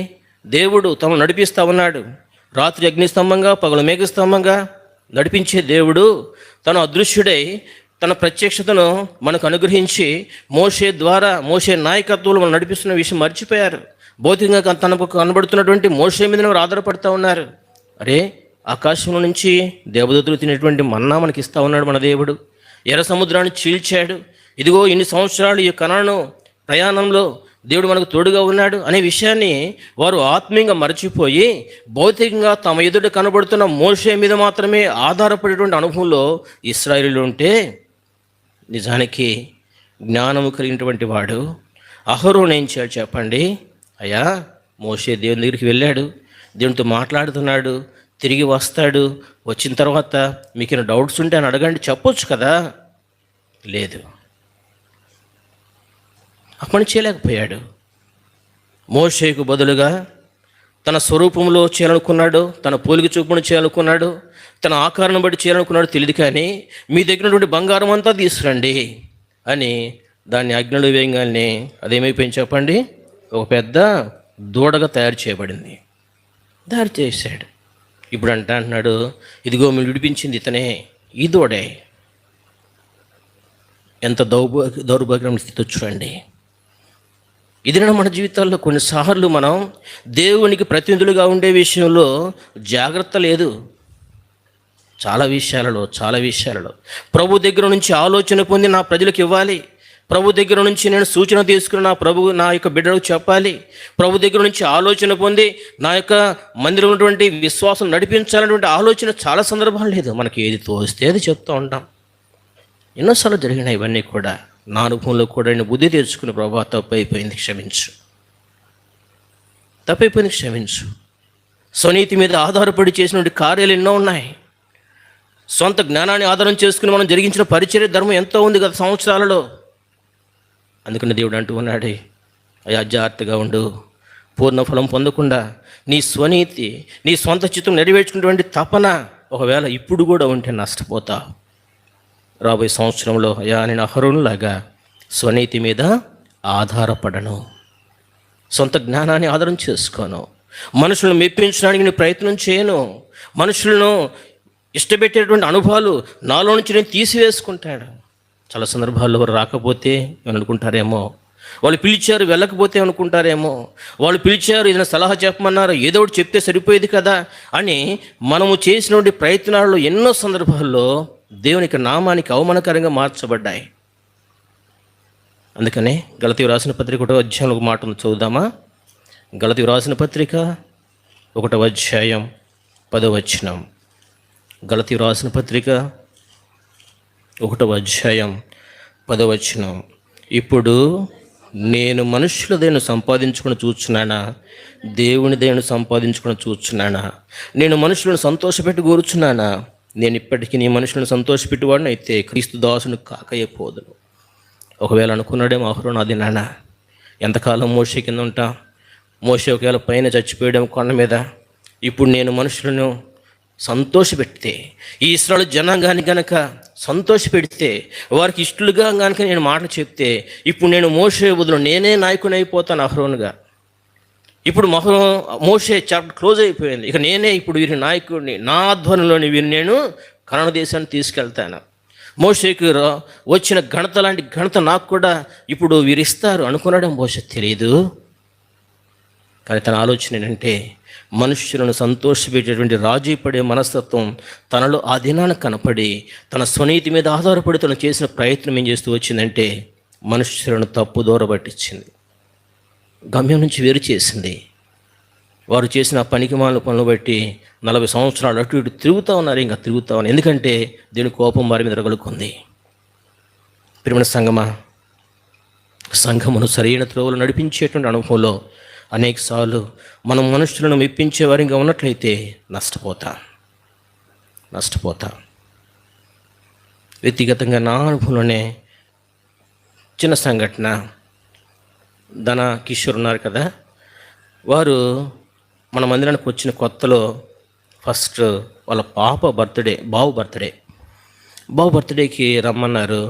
దేవుడు తమను నడిపిస్తూ ఉన్నాడు. రాత్రి అగ్నిస్తంభంగా, పగలు మేఘస్తంభంగా నడిపించే దేవుడు తను అదృశ్యుడై తన ప్రత్యక్షతను మనకు అనుగ్రహించి మోషే ద్వారా, మోషే నాయకత్వంలో మనం నడిపిస్తున్న విషయం మర్చిపోయారు. భౌతికంగా తనకు కనబడుతున్నటువంటి మోషే మీద వారు ఆధారపడుతూ ఉన్నారు. అరే, ఆకాశంలో నుంచి దేవదూతలు తినేటువంటి మన్నా మనకి ఇస్తూ ఉన్నాడు మన దేవుడు. ఎర్ర సముద్రాన్ని చీల్చాడు. ఇదిగో ఇన్ని సంవత్సరాలు ఈ కనాను ప్రయాణంలో దేవుడు మనకు తోడుగా ఉన్నాడు అనే విషయాన్ని వారు ఆత్మీయంగా మరచిపోయి భౌతికంగా తమ ఎదుట కనబడుతున్న మోషే మీద మాత్రమే ఆధారపడేటువంటి అనుభవంలో ఇశ్రాయేలీయులు ఉంటే, నిజానికి జ్ఞానము కలిగినటువంటి వాడు అహరోను ఏం చేయాలి చెప్పండి? అయ్యా, మోషే దేవుని దగ్గరికి వెళ్ళాడు, దేవునితో మాట్లాడుతున్నాడు, తిరిగి వస్తాడు, వచ్చిన తర్వాత మీకు ఏమైనా డౌట్స్ ఉంటే అని అడగండి చెప్పొచ్చు కదా. లేదు, ఆ పని చేయలేకపోయాడు. మోషేకు బదులుగా తన స్వరూపంలో చేయాలనుకున్నాడు, తన పోలిక చూపును చేయాలనుకున్నాడు, తన ఆకారం బట్టి చేయాలనుకున్నాడు తెలియదు, కానీ మీ దగ్గర ఉన్నటువంటి బంగారం అంతా తీసుకురండి అని దాన్ని అగ్నిలో వేయగానే అదేమైపోయింది చెప్పండి? ఒక పెద్ద దూడగా తయారు చేయబడింది. తయారు చేశాడు. ఇప్పుడు అంటున్నాడు, ఇదిగో మీరు విడిపించింది ఇతనే, ఈ దూడే. ఎంత దౌర్భాగ్యం స్థితి చూడండి. ఇది మన జీవితాల్లో కొన్నిసార్లు మనం దేవునికి ప్రతినిధులుగా ఉండే విషయంలో జాగ్రత్త లేదు. చాలా విషయాలలో ప్రభు దగ్గర నుంచి ఆలోచన పొంది నా ప్రజలకు ఇవ్వాలి, ప్రభు దగ్గర నుంచి నేను సూచన తీసుకుని నా యొక్క బిడ్డలకు చెప్పాలి, ప్రభు దగ్గర నుంచి ఆలోచన పొంది నా యొక్క మందిరం ఉన్నటువంటి విశ్వాసం నడిపించాలనేటువంటి ఆలోచన చాలా సందర్భాలు లేదు. మనకి ఏది తోస్తే అది చెప్తూ ఉంటాం. ఎన్నోసార్లు జరిగినాయి ఇవన్నీ కూడా. నా అనుభవంలో కూడా నేను బుద్ధి తెచ్చుకుని, ప్రభా తప్పు అయిపోయింది, క్షమించు, తప్పైపోయింది, క్షమించు. స్వనీతి మీద ఆధారపడి చేసినటువంటి కార్యాలు ఎన్నో ఉన్నాయి. సొంత జ్ఞానాన్ని ఆధారం చేసుకుని మనం జరిగించిన పరిచర్య ధర్మం ఎంతో ఉంది గత సంవత్సరాలలో. అందుకని దేవుడు అంటూ ఉన్నాడు, అయ్యా జాగ్రత్తగా ఉండు. పూర్ణ ఫలం పొందకుండా నీ స్వనీతి, నీ సొంత చిత్తం నెరవేర్చుకున్నటువంటి తపన ఒకవేళ ఇప్పుడు కూడా ఉంటే నష్టపోతావు. రాబోయే సంవత్సరంలో అయ్యా నేను అహరోనులాగా స్వనీతి మీద ఆధారపడను, సొంత జ్ఞానాన్ని ఆధారం చేసుకోను, మనుషులను మెప్పించడానికి నేను ప్రయత్నం చేయను, మనుషులను ఇష్టపెట్టేటువంటి అనుభవాలు నాలో నుంచి నేను తీసివేసుకుంటాను. చాలా సందర్భాల్లో రాకపోతే అనుకుంటారేమో, వాళ్ళు పిలిచారు వెళ్ళకపోతే అనుకుంటారేమో, వాళ్ళు పిలిచారు ఏదైనా సలహా చెప్పమన్నారు, ఏదో ఒకటి చెప్తే సరిపోయేది కదా అని మనము చేసినటువంటి ప్రయత్నాల్లో ఎన్నో సందర్భాల్లో దేవునికి నామానికి అవమానకరంగా మార్చబడ్డాయి. అందుకనే గలతీ రాసిన పత్రిక 1వ అధ్యాయంలో ఒక మాట ఉంది, చదువుదామా? గలతీ రాసిన పత్రిక 1వ అధ్యాయం 10వ వచనం. గలతీ రాసిన పత్రిక 1వ అధ్యాయం 10వ వచనం. ఇప్పుడు నేను మనుషుల దేని సంపాదించుకుని చూచున్నానా, దేవుని దేని సంపాదించుకుని చూచున్నానా? నేను మనుషులను సంతోషపెట్టి కోరుచున్నానా? నేను ఇప్పటికీ నీ మనుషులను సంతోషపెట్టేవాడిని అయితే క్రీస్తు దాసును కాకయ్యపోదును. ఒకవేళ అనుకున్నాడేమో అహరోను, అది నాన్న ఎంతకాలం మోషే కింద ఉంటా, మోషే ఒకవేళ పైన చచ్చిపోయాడేమో కొండ మీద. ఇప్పుడు నేను మనుషులను సంతోషపెడితే, ఈ ఇశ్రాయేలు జనాంగాన్ని గనక సంతోషపెడితే, వారికి ఇష్టలుగా కనుక నేను మాటలు చెప్తే, ఇప్పుడు నేను మోషే బదులు నేనే నాయకుని అయిపోతాను అహరోనుగా. ఇప్పుడు మోషే చాప్టర్ క్లోజ్ అయిపోయింది, ఇక నేనే ఇప్పుడు వీరి నాయకుడిని, నా ఆధ్వర్యంలోని వీరిని నేను కనాను దేశాన్ని తీసుకెళ్తాను. మోషేకి వచ్చిన ఘనత లాంటి ఘనత నాకు కూడా ఇప్పుడు వీరిస్తారు అనుకున్నాడు మోషే, తెలియదు. కానీ తన ఆలోచన ఏంటంటే, మనుష్యులను సంతోషపెట్టేటువంటి రాజీ పడే మనస్తత్వం తనలో ఆ దినాన కనపడి, తన స్వనీతి మీద ఆధారపడి తను చేసిన ప్రయత్నం ఏం చేస్తూ వచ్చిందంటే, మనుష్యులను తప్పు దూరబట్టించింది, గమ్యం నుంచి వేరు చేసింది. వారు చేసిన పనికిమాలిన పనులు బట్టి 40 సంవత్సరాలు అటు ఇటు తిరుగుతూ ఉన్నారు, ఇంకా తిరుగుతూ ఉన్నారు. ఎందుకంటే దీని కోపం వారి మీద రగులుకుంది. ప్రియమైన సంఘమును సరైన త్రోవలు నడిపించేటువంటి అనుభవంలో అనేకసార్లు మనం మనుషులను మెప్పించే వారిగా ఉన్నట్లయితే నష్టపోతాం. వ్యక్తిగతంగా నా అనుభవంలోనే చిన్న సంఘటన. ధన కిషోర్ ఉన్నారు కదా, వారు మన మందిరానికి వచ్చిన కొత్తలో ఫస్ట్ వాళ్ళ పాప బాబు బర్త్డేకి రమ్మన్నారు.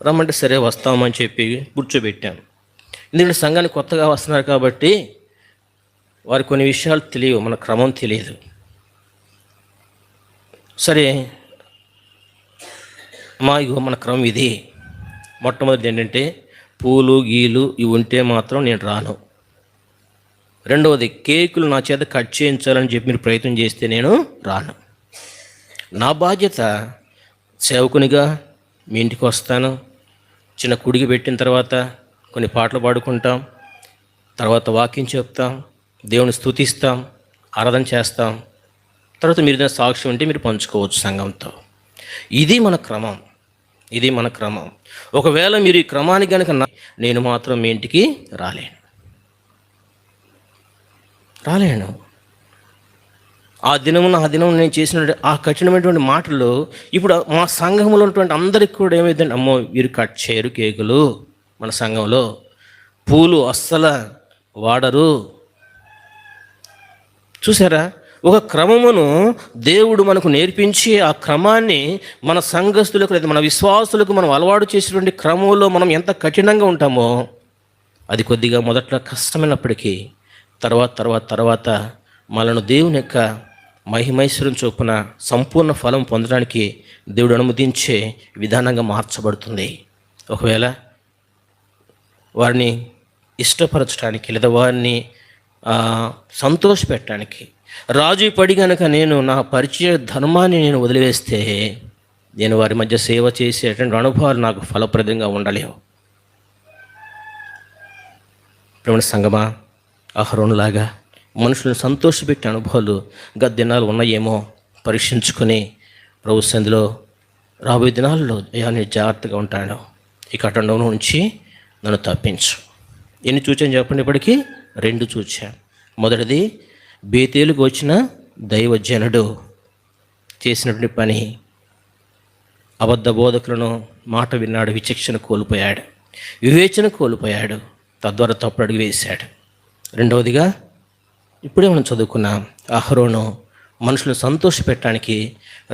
రమ్మంటే సరే వస్తామని చెప్పి కూర్చోబెట్టాను. ఎందుకంటే సంఘానికి కొత్తగా వస్తున్నారు కాబట్టి వారికి కొన్ని విషయాలు తెలియవు, మన క్రమం తెలియదు. సరే మన క్రమం ఇది. మొట్టమొదటి ఏంటంటే పూలు గీలు ఇవి ఉంటే మాత్రం నేను రాను. రెండవది, కేకులు నా చేత కట్ చేయించాలని చెప్పి మీరు ప్రయత్నం చేస్తే నేను రాను. నా బాధ్యత సేవకునిగా మీ ఇంటికి వస్తాను, చిన్న కుడికి పెట్టిన తర్వాత కొన్ని పాటలు పాడుకుంటాం, తర్వాత వాక్యం చెప్తాం, దేవుని స్తుతిస్తాం, ఆరాధన చేస్తాం, తర్వాత మీరు ఏదైనా సాక్ష్యం ఉంటే మీరు పంచుకోవచ్చు సంఘంతో. ఇది మన క్రమం. ఒకవేళ మీరు ఈ క్రమానికి కనుక నేను మాత్రం మీ ఇంటికి రాలేను. ఆ దినం నేను చేసిన ఆ కఠినమైనటువంటి మాటలు ఇప్పుడు మా సంఘంలో ఉన్నటువంటి అందరికి కూడా ఏమైందంటే, అమ్మో వీరు కట్ చేయరు కేకులు, మన సంఘంలో పూలు అస్సలు వాడరు. చూసారా, ఒక క్రమమును దేవుడు మనకు నేర్పించి ఆ క్రమాన్ని మన సంఘస్థులకు లేదా మన విశ్వాసులకు మనం అలవాటు చేసేటువంటి క్రమంలో మనం ఎంత కఠినంగా ఉంటామో అది కొద్దిగా మొదట్లో కష్టమైనప్పటికీ తర్వాత మనను దేవుని యొక్క మహిమైశ్వరం చొప్పున సంపూర్ణ ఫలం పొందడానికి దేవుడు అనుమతించే విధానంగా మార్చబడుతుంది. ఒకవేళ వారిని ఇష్టపరచడానికి లేదా వారిని సంతోషపెట్టడానికి రాజీ పడి కనుక నేను నా పరిచయ ధర్మాన్ని నేను వదిలివేస్తే నేను వారి మధ్య సేవ చేసేటువంటి అనుభవాలు నాకు ఫలప్రదంగా ఉండలేవు. ప్రేమ సంగమా, అహరోనులాగా మనుషులను సంతోషపెట్టే అనుభవాలు గత దినాలు ఉన్నాయేమో పరీక్షించుకొని ప్రభు సన్నిధిలో రాబోయే దినాల్లో అయ్యా నేను జాగ్రత్తగా ఉంటాను, ఈ కట్టంలో నుంచి నన్ను తప్పించు. ఎన్ని చూచాను చెప్పండి? ఇప్పటికీ 2 చూచాను. మొదటిది, బేతేలుకు వచ్చిన దైవజనుడు చేసినటువంటి పని, అబద్ధ బోధకులను మాట విన్నాడు, విచక్షణ కోల్పోయాడు, వివేచన కోల్పోయాడు, తద్వారా తప్పుడు అడుగు వేశాడు. రెండవదిగా, ఇప్పుడే మనం చదువుకున్నాం, అహరోను మనుషులను సంతోషపెట్టడానికి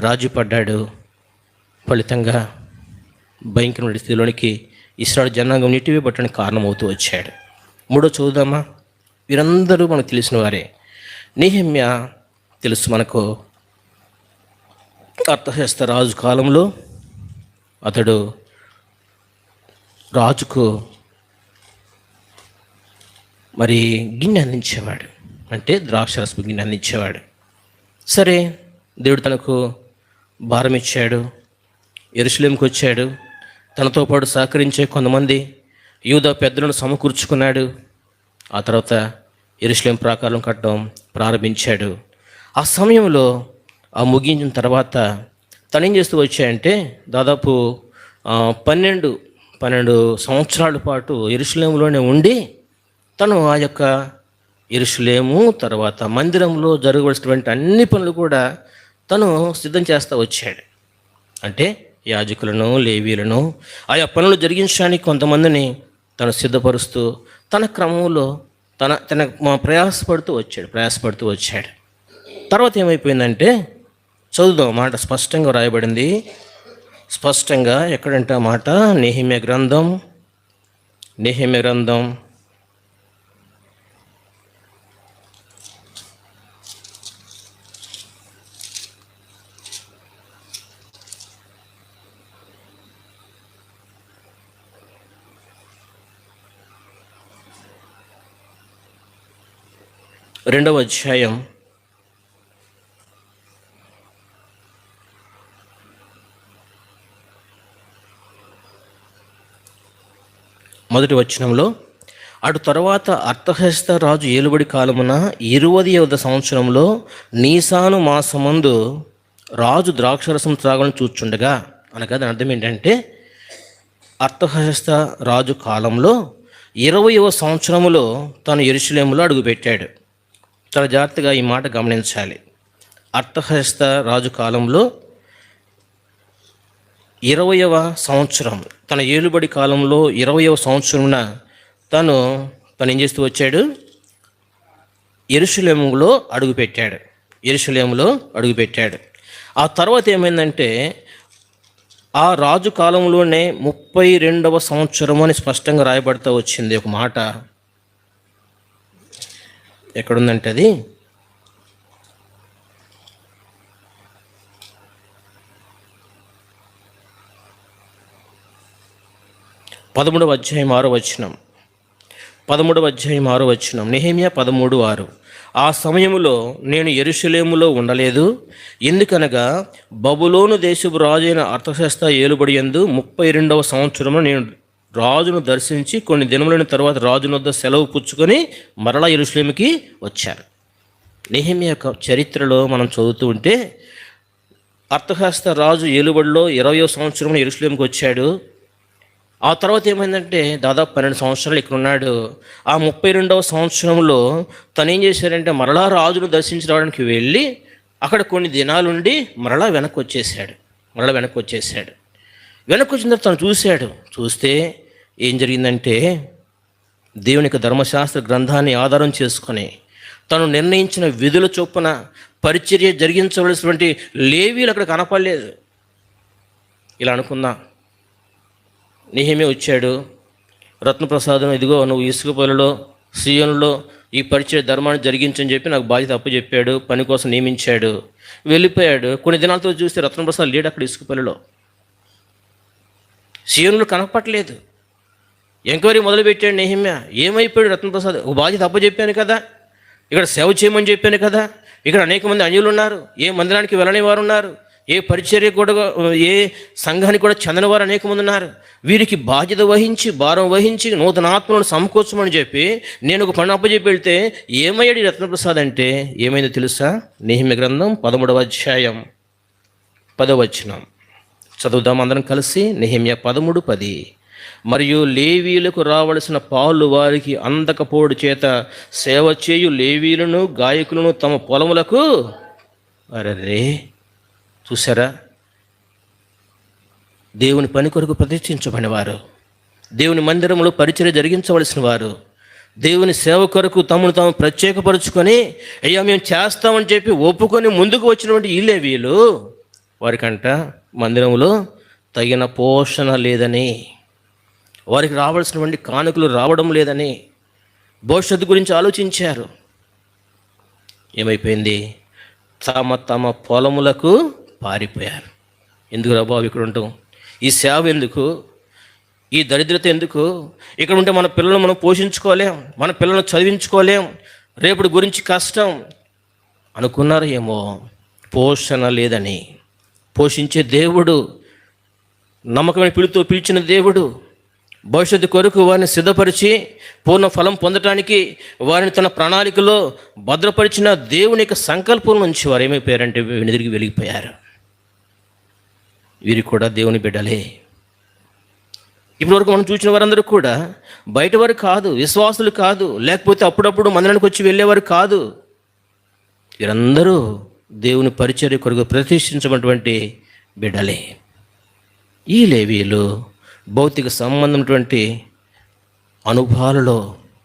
రాజు పడ్డాడు. ఫలితంగా భయంకరమైన స్థితిలోనికి ఇశ్రాయేలు జనాంగం నెట్టివేయబట్టడానికి కారణమవుతూ వచ్చాడు. మూడో చదువుదామా? వీరందరూ మనకు తెలిసిన వారే. నెహెమ్యా తెలుసు మనకు. అర్తహష్త రాజు కాలంలో అతడు రాజుకు మరి గిన్నె అందించేవాడు, అంటే ద్రాక్షరసపు గిన్నె అందించేవాడు. సరే, దేవుడు తనకు భారం ఇచ్చాడు, యెరూషలేముకు వచ్చాడు. తనతో పాటు సహకరించే కొంతమంది యూదా పెద్దలను సమకూర్చుకున్నాడు. ఆ తర్వాత యెరూషలేము ప్రాకారం కట్టడం ప్రారంభించాడు. ఆ సమయంలో ఆ ముగించిన తర్వాత తను ఏం చేస్తూ వచ్చాయంటే దాదాపు 12 సంవత్సరాల పాటు యెరూషలేములోనే ఉండి తను ఆ యొక్క యెరూషలేము తర్వాత మందిరంలో జరగవలసినటువంటి అన్ని పనులు కూడా తను సిద్ధం చేస్తూ వచ్చాడు. అంటే యాజకులను, లేవీలను ఆయా పనులు జరిగించడానికి కొంతమందిని తను సిద్ధపరుస్తూ తన క్రమంలో తన ప్రయాసపడుతూ వచ్చాడు. తర్వాత ఏమైపోయిందంటే, చదువుదాం, మాట స్పష్టంగా రాయబడింది. స్పష్టంగా ఎక్కడంటే మాట, నెహెమ్యా గ్రంథం 2వ అధ్యాయం 1వ వచనంలో, అటు తర్వాత అర్తహష్త రాజు ఏలుబడి కాలమున 20వ సంవత్సరంలో నీసాను మాసమందు రాజు ద్రాక్షరసం త్రాగని చూచుండగా, అనగా దాని అర్థం ఏంటంటే అర్తహష్త రాజు కాలంలో 20వ సంవత్సరములో తను యెరూషలేములో అడుగుపెట్టాడు. చాలా జాగ్రత్తగా ఈ మాట గమనించాలి. అర్తహష్త రాజు కాలంలో 20వ సంవత్సరం, తన ఏలుబడి కాలంలో 20వ సంవత్సరమున తను ఏం చేస్తూ వచ్చాడు? యెరూషలేములో అడుగుపెట్టాడు. ఆ తర్వాత ఏమైందంటే, ఆ రాజు కాలంలోనే 32వ సంవత్సరం అని స్పష్టంగా రాయబడుతూ వచ్చింది. ఒక మాట ఎక్కడుందంటే అది 13వ అధ్యాయం 6వ వచనం. నెహెమ్యా 13:6. ఆ సమయంలో నేను యెరూషలేములో ఉండలేదు, ఎందుకనగా బబులోను దేశపు రాజైన అర్తహష్త ఏలుబడి యందు 32వ సంవత్సరంలో నేను రాజును దర్శించి కొన్ని దినములైన తర్వాత రాజును వద్ద సెలవు పుచ్చుకొని మరలా యెరూషలేముకి వచ్చాను. నెహెమ్యా యొక్క చరిత్రలో మనం చదువుతూ ఉంటే, అర్తహష్త రాజు ఏలుబడిలో 20వ సంవత్సరంలో యెరూషలేముకి వచ్చాడు. ఆ తర్వాత ఏమైందంటే దాదాపు 12 సంవత్సరాలు ఇక్కడ ఉన్నాడు. ఆ 32వ సంవత్సరంలో తను ఏం చేశాడంటే మరలా రాజును దర్శించి రావడానికి వెళ్ళి అక్కడ కొన్ని దినాలుండి మరలా వెనక్కి వచ్చేసాడు. వెనక్కి వచ్చిన తర్వాత తను చూస్తే ఏం జరిగిందంటే, దేవుని యొక్క ధర్మశాస్త్ర గ్రంథాన్ని ఆధారం చేసుకొని తను నిర్ణయించిన విధుల చొప్పున పరిచర్య జరిగించవలసినటువంటి లేవీలు అక్కడ కనపడలేదు. ఇలా అనుకుందాం, నెహెమ్యా వచ్చాడు, రత్నప్రసాదం ఇదిగో నువ్వు ఇసుకపల్లిలో సీయోనులో ఈ పరిచయ ధర్మాన్ని జరిగించని చెప్పి నాకు బాధ్యత అప్పచెప్పాడు, పని కోసం నియమించాడు, వెళ్ళిపోయాడు. కొన్ని దినాలతో చూస్తే రత్నప్రసాద్ లేడు అక్కడ ఇసుకపల్లిలో, సీయోనులో కనపట్లేదు. ఎంక్వైరీ మొదలుపెట్టాడు నెహెమ్యా, ఏమైపోయాడు రత్నప్రసాద్? ఒక బాధ్యత అప్పచెప్పాను కదా, ఇక్కడ సేవ చేయమని చెప్పాను కదా, ఇక్కడ అనేక మంది అన్యులు ఉన్నారు, ఏ మందిరానికి వెళ్ళని వారు ఉన్నారు, ఏ పరిచర్య కూడా ఏ సంఘానికి కూడా చెందిన వారు అనేక మంది ఉన్నారు, వీరికి బాధ్యత వహించి భారం వహించి నూతన ఆత్మలను సమకూర్చమని చెప్పి నేను ఒక పని అప్పచెప్పి వెళ్తే ఏమయ్యాడు ఈ రత్నప్రసాద్ అంటే ఏమైందో తెలుసా? నెహెమ్యా గ్రంథం 13వ అధ్యాయం 10వ వచనం. చదువుదాం అందరం కలిసి. నెహెమ్యా 13:10. మరియు లేవీయులకు రావలసిన పాలు వారికి అందకపోవడు చేత సేవ చేయు లేవీయులను గాయకులను తమ పొలములకు అరే చూసారా, దేవుని పని కొరకు ప్రతిష్ఠించబడినవారు, దేవుని మందిరంలో పరిచర్య జరిగించవలసిన వారు, దేవుని సేవ కొరకు తమను తాము ప్రత్యేకపరుచుకొని అయ్యా మేము చేస్తామని చెప్పి ఒప్పుకొని ముందుకు వచ్చినటువంటి ఈ లేవీయులు వారికంట మందిరంలో తగిన పోషణ లేదని, వారికి రావాల్సినటువంటి కానుకలు రావడం లేదని భవిష్యత్తు గురించి ఆలోచించారు. ఏమైపోయింది? తమ తమ పొలములకు పారిపోయారు. ఎందుకు రాబాబు ఇక్కడ ఉంటాం? ఈ సేవ ఎందుకు? ఈ దరిద్రత ఎందుకు? ఇక్కడ ఉంటే మన పిల్లలను మనం పోషించుకోలేం, మన పిల్లలను చదివించుకోలేం, రేపటి గురించి కష్టం అనుకున్నారు ఏమో. పోషణ లేదని, పోషించే దేవుడు, నమ్మకమైన పిలుతో పిలిచిన దేవుడు, భవిష్యత్తు కొరకు వారిని సిద్ధపరిచి పూర్ణ ఫలం పొందటానికి వారిని తన ప్రణాళికలో భద్రపరిచిన దేవుని యొక్క సంకల్పం నుంచి వారు ఏమైపోయారంటే వెనుదిరిగి వెలిగిపోయారు. వీరు కూడా దేవుని బిడ్డలే. ఇప్పటివరకు మనం చూసిన వారందరూ కూడా బయట వారు కాదు, విశ్వాసులు కాదు, లేకపోతే అప్పుడప్పుడు మందిరానికి వచ్చి వెళ్ళేవారు కాదు. వీరందరూ దేవుని పరిచర్య కొరకు ప్రతిష్ఠించినటువంటి బిడ్డలే. ఈ లేవీయులు భౌతిక సంబంధమైనటువంటి అనుభవాలలో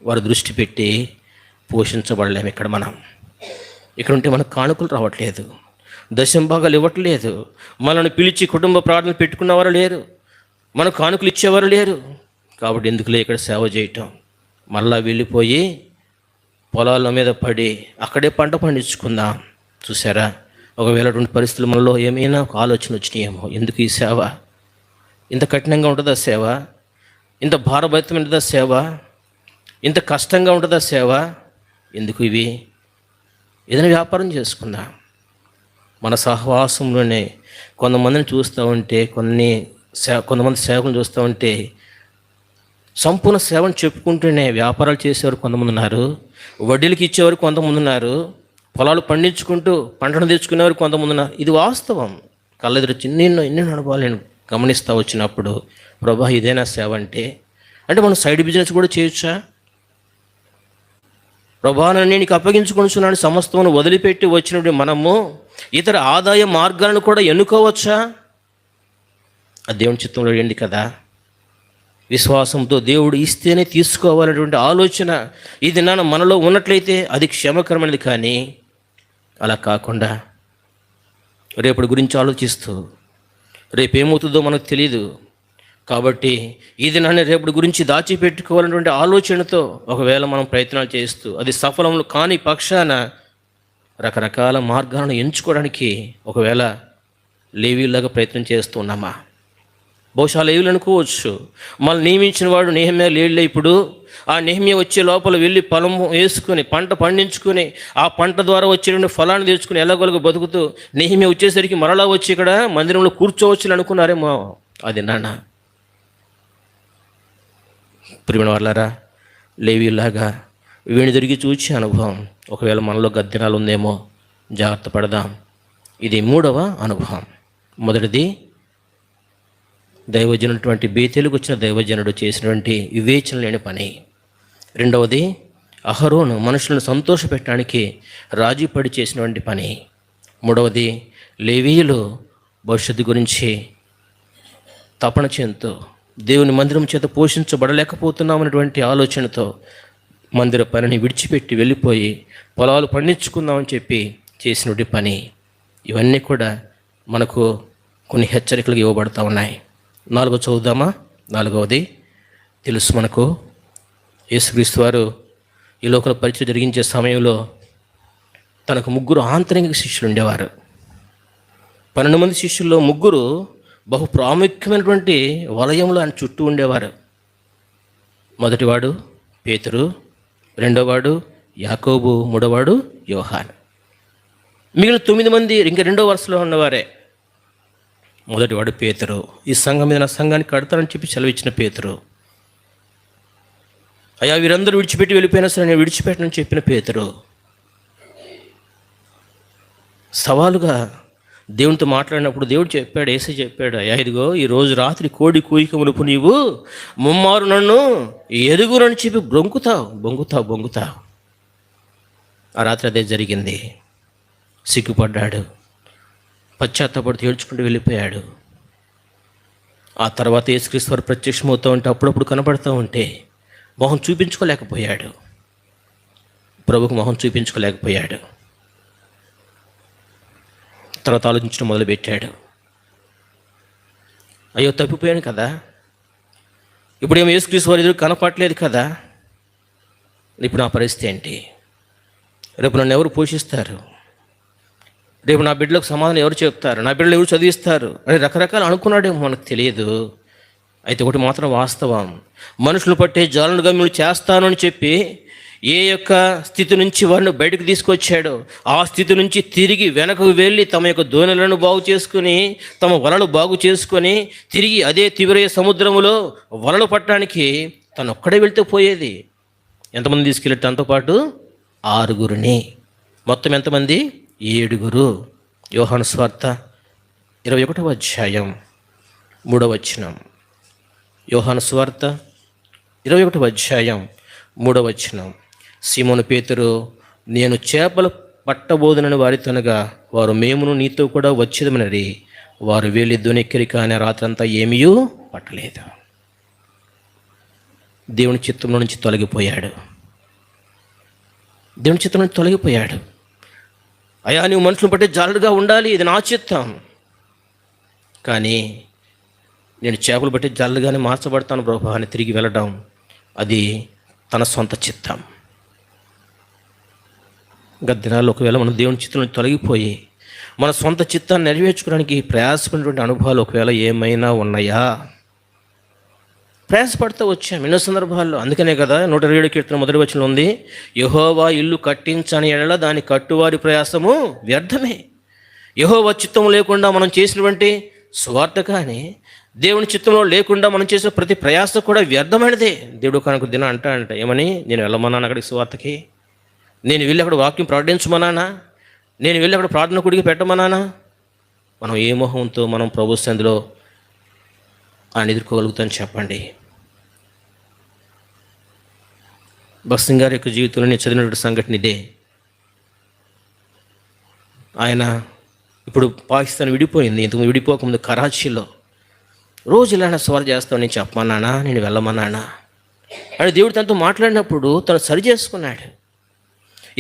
వారు దృష్టి పెట్టి పోషించబడలేము. ఇక్కడ ఉంటే మనకు కానుకలు రావట్లేదు, దశంభాగాలు ఇవ్వట్లేదు, మనల్ని పిలిచి కుటుంబ ప్రార్థన పెట్టుకున్నవారు లేరు, మనకు కానుకలు ఇచ్చేవారు లేరు. కాబట్టి ఎందుకులే ఇక్కడ సేవ చేయటం, మళ్ళా వెళ్ళిపోయి పొలాల మీద పడి అక్కడే పంట పండించుకుందాం. చూసారా, ఒకవేళ అటువంటి పరిస్థితులు మనలో ఏమైనా ఒక ఆలోచన వచ్చినాయేమో, ఎందుకు ఈ సేవ? ఇంత కఠినంగా ఉంటుందా సేవ? ఇంత భారభరితమైనదా సేవ? ఇంత కష్టంగా ఉంటుందా సేవ? ఎందుకు ఇవి? ఏదైనా వ్యాపారం చేసుకుందాం. మన సహవాసంలోనే కొంతమందిని చూస్తూ ఉంటే, కొంతమంది సేవకులను చూస్తూ ఉంటే సంపూర్ణ సేవను చెప్పుకుంటూనే వ్యాపారాలు చేసేవారు కొంతమంది ఉన్నారు, వడ్డీలకి ఇచ్చేవారు కొంతమంది ఉన్నారు, పొలాలు పండించుకుంటూ పంటను తెచ్చుకునేవారు కొంతమంది ఉన్నారు. ఇది వాస్తవం. కళ్ళెదురు ఎన్నెన్నో అనుభవాలు నేను గమనిస్తూ వచ్చినప్పుడు, ప్రభా ఇదేనా సేవ అంటే మనం సైడ్ బిజినెస్ కూడా చేయొచ్చా? ప్రభా నేను నీకు అప్పగించుకొనిచున్నాను సమస్తమును వదిలిపెట్టి వచ్చినప్పుడు మనము ఇతర ఆదాయ మార్గాలను కూడా ఎన్నుకోవచ్చా? అది దేవుని చిత్తంలో ఏంటి కదా. విశ్వాసంతో దేవుడు ఇస్తేనే తీసుకోవాలనేటువంటి ఆలోచన ఇది మనలో ఉన్నట్లయితే అది క్షేమకరమైనది. కానీ అలా కాకుండా రేపటి గురించి ఆలోచిస్తూ రేపేమవుతుందో మనకు తెలియదు కాబట్టి ఇది రేపటి గురించి దాచిపెట్టుకోవాలనేటువంటి ఆలోచనతో ఒకవేళ మనం ప్రయత్నాలు చేస్తూ అది సఫలములు కాని పక్షాన రకరకాల మార్గాలను ఎంచుకోవడానికి ఒకవేళ లేవీలాగా ప్రయత్నం చేస్తున్నామా? బహుశా లేవీలు అనుకోవచ్చు, మళ్ళీ నియమించిన వాడు నెహెమ్యా లేడులే. ఇప్పుడు ఆ నెహెమ్యా వచ్చే లోపల వెళ్ళి పొలం వేసుకుని పంట పండించుకుని ఆ పంట ద్వారా వచ్చేటువంటి ఫలాన్ని తెచ్చుకుని ఎలాగోలాగా బతుకుతూ నెహెమ్యా వచ్చేసరికి మరలా వచ్చి ఇక్కడ మందిరంలో కూర్చోవచ్చు అనుకున్నారేమో. అది ప్రియమైన వాళ్ళారా, లేవీలాగా వీణి తిరిగి చూచే అనుభవం ఒకవేళ మనలో గద్దినాలు ఉందేమో, జాగ్రత్త పడదాం. ఇది 3వ అనుభవం. మొదటిది దైవజనుటువంటి బేతేలుకు వచ్చిన దైవజనుడు చేసినటువంటి వివేచన లేని పని. రెండవది అహరోను మనుషులను సంతోషపెట్టడానికి రాజీపడి చేసినటువంటి పని. మూడవది లేవీయులు భవిష్యత్తు గురించి తపన చెందుతూ దేవుని మందిరం చేత పోషించబడలేకపోతున్నామనేటువంటి ఆలోచనతో మందిర పనిని విడిచిపెట్టి వెళ్ళిపోయి పొలాలు పండించుకుందామని చెప్పి చేసినటువంటి పని. ఇవన్నీ కూడా మనకు కొన్ని హెచ్చరికలు ఇవ్వబడతా ఉన్నాయి. 4 చదువుదామా? 4వది తెలుసు మనకు, యేసుక్రీస్తు వారు ఈ లోకల పరిచయం జరిగించే సమయంలో తనకు 3 ఆంతరంగిక శిష్యులు ఉండేవారు. 12 మంది శిష్యుల్లో 3 బహు ప్రాముఖ్యమైనటువంటి వలయంలో ఆయన చుట్టూ ఉండేవారు. మొదటివాడు పేతురు, రెండోవాడు యాకోబు, మూడోవాడు యోహాను. మిగిలిన 9 మంది ఇంకా 2వ వరుసలో ఉన్నవారే. మొదటివాడు పేతురు, ఈ సంఘం మీద నా సంఘాన్ని కడతానని చెప్పి సెలవిచ్చిన పేతురు. అయ్యా వీరందరూ విడిచిపెట్టి వెళ్ళిపోయినా సరే నేను విడిచిపెట్టనని చెప్పిన పేతురు. సవాలుగా దేవునితో మాట్లాడినప్పుడు దేవుడు చెప్పాడు, యేసయ్య చెప్పాడు, అయ్యా ఇదిగో ఈరోజు రాత్రి కోడి కూయిక మునుపు నీవు ముమ్మారు నన్ను ఎరుగునని చెప్పి బొంగుతావు. ఆ రాత్రి అదే జరిగింది. సిగ్గుపడ్డాడు, పశ్చాత్తాపడుతూ ఏడ్చుకుంటూ వెళ్ళిపోయాడు. ఆ తర్వాత యేసుక్రీస్తు వారు ప్రత్యక్షమవుతూ ఉంటే అప్పుడప్పుడు కనబడుతూ ఉంటే మొహం చూపించుకోలేకపోయాడు, ప్రభుకు మొహం చూపించుకోలేకపోయాడు. తర్వాత ఆలోచించడం మొదలుపెట్టాడు, అయ్యో తప్పిపోయాను కదా, ఇప్పుడేమో యేసుక్రీస్తు వారి ఎదురు కనపడలేదు కదా, ఇప్పుడు నా పరిస్థితి ఏంటి? రేపు నన్ను ఎవరు పోషిస్తారు? రేపు నా బిడ్డలకు సమాధానం ఎవరు చెప్తారు? నా బిడ్డలు ఎవరు చదివిస్తారు అని రకరకాలు అనుకున్నాడేమో, మనకు తెలియదు. అయితే ఒకటి మాత్రం వాస్తవం, మనుషులు పట్టే జాలనుగా మీరు చేస్తాను అని చెప్పి ఏ యొక్క స్థితి నుంచి వారిని బయటకు తీసుకొచ్చాడో ఆ స్థితి నుంచి తిరిగి వెనకకు వెళ్ళి తమ యొక్క దోణులను బాగు చేసుకుని, తమ వలలు బాగు చేసుకొని తిరిగి అదే తీవ్ర సముద్రములో వలలు పట్టడానికి తను ఒక్కడే వెళ్తే పోయేది. ఎంతమంది తీసుకెళ్ళి తనతో పాటు? 6గురిని. మొత్తం ఎంతమంది? 7. యోహాను సువార్త 21వ అధ్యాయం 3వ వచనం. యోహాను సువార్త 21వ అధ్యాయం 3వ వచనం. సీమోను పేతురు, నేను చేపలు పట్టబోదునని వారితోనగా వారు మేమును నీతో కూడా వచ్చేదమనరి. వారు వెళ్ళి దొనెక్కిరి, కానీ రాత్రంతా ఏమీ పట్టలేదు. దేవుని చిత్తంలో నుంచి తొలగిపోయాడు. దేవుని చిత్తం నుంచి తొలగిపోయాడు. అయ్యా నువ్వు మనుషులను బట్టి జాలుడుగా ఉండాలి, ఇది నా చిత్తం, కానీ నేను చేపలు బట్టి జాలుడుగానే మార్చబడతాను ప్రభు అని తిరిగి వెళ్ళడం, అది తన సొంత చిత్తం. గత దినాల్లో ఒకవేళ మనం దేవుని చిత్తం నుంచి తొలగిపోయి మన సొంత చిత్తాన్ని నెరవేర్చుకోవడానికి ప్రయాసపడినటువంటి అనుభవాలు ఒకవేళ ఏమైనా ఉన్నాయా? ప్రయాసపడుతూ వచ్చాం ఎన్నో సందర్భాల్లో. అందుకనే కదా 127 కీర్తన 1వ వచనం ఉంది, యెహోవా ఇల్లు కట్టించని ఎడల దాని కట్టువారి ప్రయాసము వ్యర్థమే. యెహోవా చిత్తం లేకుండా మనం చేసినటువంటి సువార్త కానీ దేవుని చిత్తంలో లేకుండా మనం చేసే ప్రతి ప్రయాస కూడా వ్యర్థమైనదే. దేవుడు కనుక దిన అంట ఏమని, నేను వెళ్ళమన్నాను అక్కడికి సువార్తకి, నేను వెళ్ళి అక్కడ వాక్యం ప్రకటించమన్నానా, నేను వెళ్ళి అక్కడ ప్రార్థన కుడికి పెట్టమన్నానా? మనం ఏ మొహంతో మనం ప్రభు సన్నిధిలో ఆయన ఎదుర్కోగలుగుతాను చెప్పండి? భగత్ సింగ్ గారి యొక్క జీవితంలో నేను చదివినటువంటి సంఘటన ఇదే. ఆయన ఇప్పుడు పాకిస్తాన్ విడిపోయింది, ఇంతకు విడిపోకముందు కరాచీలో రోజు ఇలా సవాల్ చేస్తాను, నేను చెప్పమన్నానా, నేను వెళ్ళమన్నానా అని దేవుడు తనతో మాట్లాడినప్పుడు తను సరి చేసుకున్నాడు.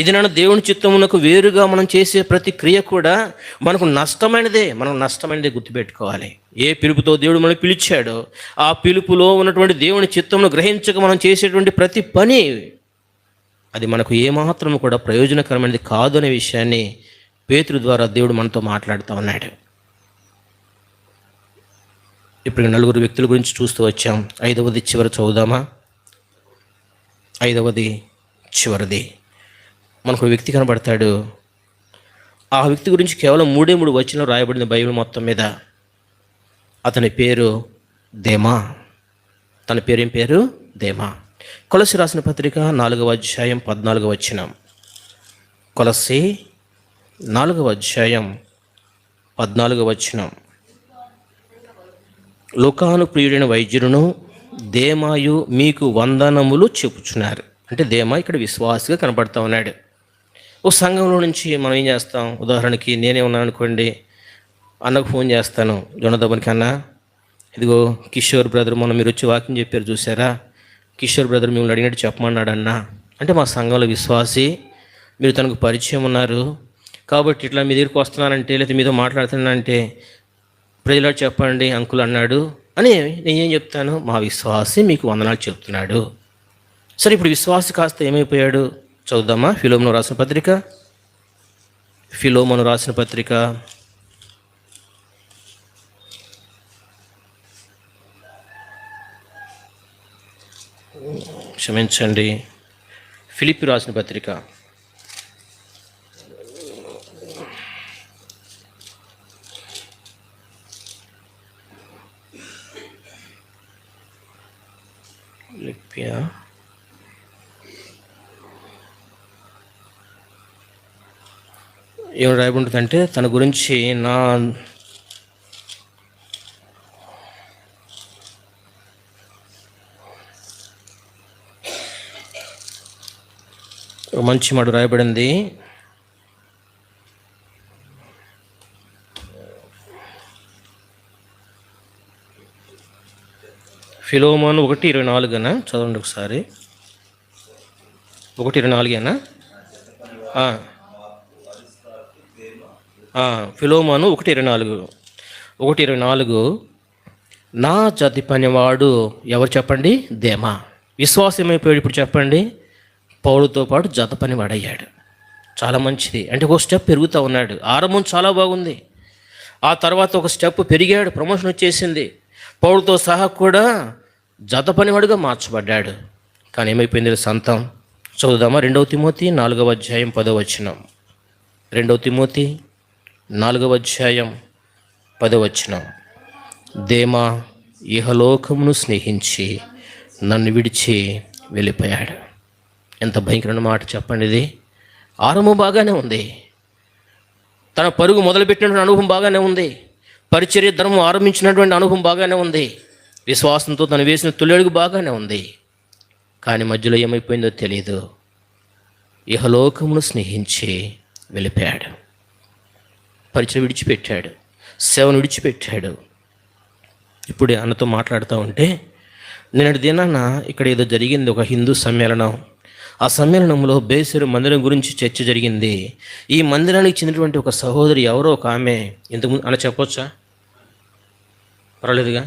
ఇది నన్ను దేవుని చిత్తమునకు వేరుగా మనం చేసే ప్రతి క్రియ కూడా మనకు నష్టమైనదే గుర్తుపెట్టుకోవాలి. ఏ పిలుపుతో దేవుడు మనకు పిలిచాడో ఆ పిలుపులో ఉన్నటువంటి దేవుని చిత్తమును గ్రహించక మనం చేసేటువంటి ప్రతి పని అది మనకు ఏమాత్రం కూడా ప్రయోజనకరమైనది కాదు అనే విషయాన్ని పేతురు ద్వారా దేవుడు మనతో మాట్లాడుతూ ఉన్నాడు. ఇప్పుడు 4 వ్యక్తుల గురించి చూస్తూ వచ్చాం. 5వది చివరి చదువుదామా? 5వది చివరిది. మనకు వ్యక్తి కనబడతాడు. ఆ వ్యక్తి గురించి కేవలం 3 వచనాలు రాయబడింది బైబిల్ మొత్తం మీద. అతని పేరు దేమా. తన పేరు ఏం పేరు? దేమా. కొలస్సీ రాసిన పత్రిక 4వ అధ్యాయం 14వ వచనం. కొలస్సీ 4వ అధ్యాయం 14వ వచనం. లోకాను ప్రియుడైన వైద్యుడును దేమాయు మీకు వందనములు చెప్పుచున్నారు. అంటే దేమా ఇక్కడ విశ్వాసిగా కనబడతా ఉన్నాడు. ఒక సంఘంలో నుంచి మనం ఏం చేస్తాం, ఉదాహరణకి నేనే ఉన్నాను అనుకోండి, అన్నకు ఫోన్ చేస్తాను, జొన్నదబ్బనికి, అన్న ఇదిగో కిషోర్ బ్రదర్ మొన్న మీరు వచ్చి వాక్యం చెప్పారు చూసారా, కిషోర్ బ్రదర్ మిమ్మల్ని అడిగినట్టు చెప్పమన్నాడు అన్న. అంటే మా సంఘంలో విశ్వాసి, మీరు తనకు పరిచయం ఉన్నారు కాబట్టి ఇట్లా మీ దగ్గరికి వస్తున్నానంటే లేదా మీతో మాట్లాడుతున్నానంటే ప్రజలు చెప్పండి అంకుల్ అన్నాడు అని నేనేం చెప్తాను, మా విశ్వాసి మీకు వందనాలు చెప్తున్నాడు. సరే, ఇప్పుడు విశ్వాసి కాస్త ఏమైపోయాడు చదువుదామా? ఫిలోమోను రాసిన పత్రిక క్షమించండి, ఫిలిప్పీ రాసిన పత్రిక 5వ ఏం రాయబడుతుందంటే తన గురించి మంచి మాట రాయబడింది. ఫిలోమోను 1:24 చదవండి ఒకసారి. 1:24 ఫిలోమోను 1:24 నా జాతి పనివాడు ఎవరు చెప్పండి? దేమా. విశ్వాసం ఏమైపోయాడు ఇప్పుడు చెప్పండి? పౌలుతో పాటు జత పనివాడయ్యాడు. చాలా మంచిది. అంటే ఒక స్టెప్ పెరుగుతూ ఉన్నాడు. ఆరంభం చాలా బాగుంది. ఆ తర్వాత ఒక స్టెప్ పెరిగాడు, ప్రమోషన్ వచ్చేసింది. పౌలుతో సహా కూడా జత పనివాడుగా మార్చబడ్డాడు. కానీ ఏమైపోయింది సంతం? చదువుదామా? 2 తిమోతి 4వ అధ్యాయం 10వ వచనం. 2 తిమోతి 4వ అధ్యాయం 10వ వచనం. దేమా ఇహలోకమును స్నేహించి నన్ను విడిచి వెళ్ళిపోయాడు. ఎంత భయంకరమైన మాట చెప్పండి ఇది. ఆరంభం బాగానే ఉంది, తన పరుగు మొదలుపెట్టినటువంటి అనుభవం బాగానే ఉంది, పరిచర్య ధర్మం ఆరంభించినటువంటి అనుభవం బాగానే ఉంది, విశ్వాసంతో తను వేసిన తొలి బాగానే ఉంది. కానీ మధ్యలో ఏమైపోయిందో తెలియదు. ఇహలోకమును స్నేహించి వెళ్ళిపోయాడు. పరిచయం విడిచిపెట్టాడు, సేవను విడిచిపెట్టాడు. ఇప్పుడే అన్నతో మాట్లాడుతూ ఉంటే నిన్నటి దినాన ఇక్కడ ఏదో జరిగింది, ఒక హిందూ సమ్మేళనం. ఆ సమ్మేళనంలో బేసిరు మందిరం గురించి చర్చ జరిగింది. ఈ మందిరానికి చెందినటువంటి ఒక సహోదరి, ఎవరో ఒక ఆమె, ఇంతకుముందు అని చెప్పొచ్చా? పర్వాలేదుగా.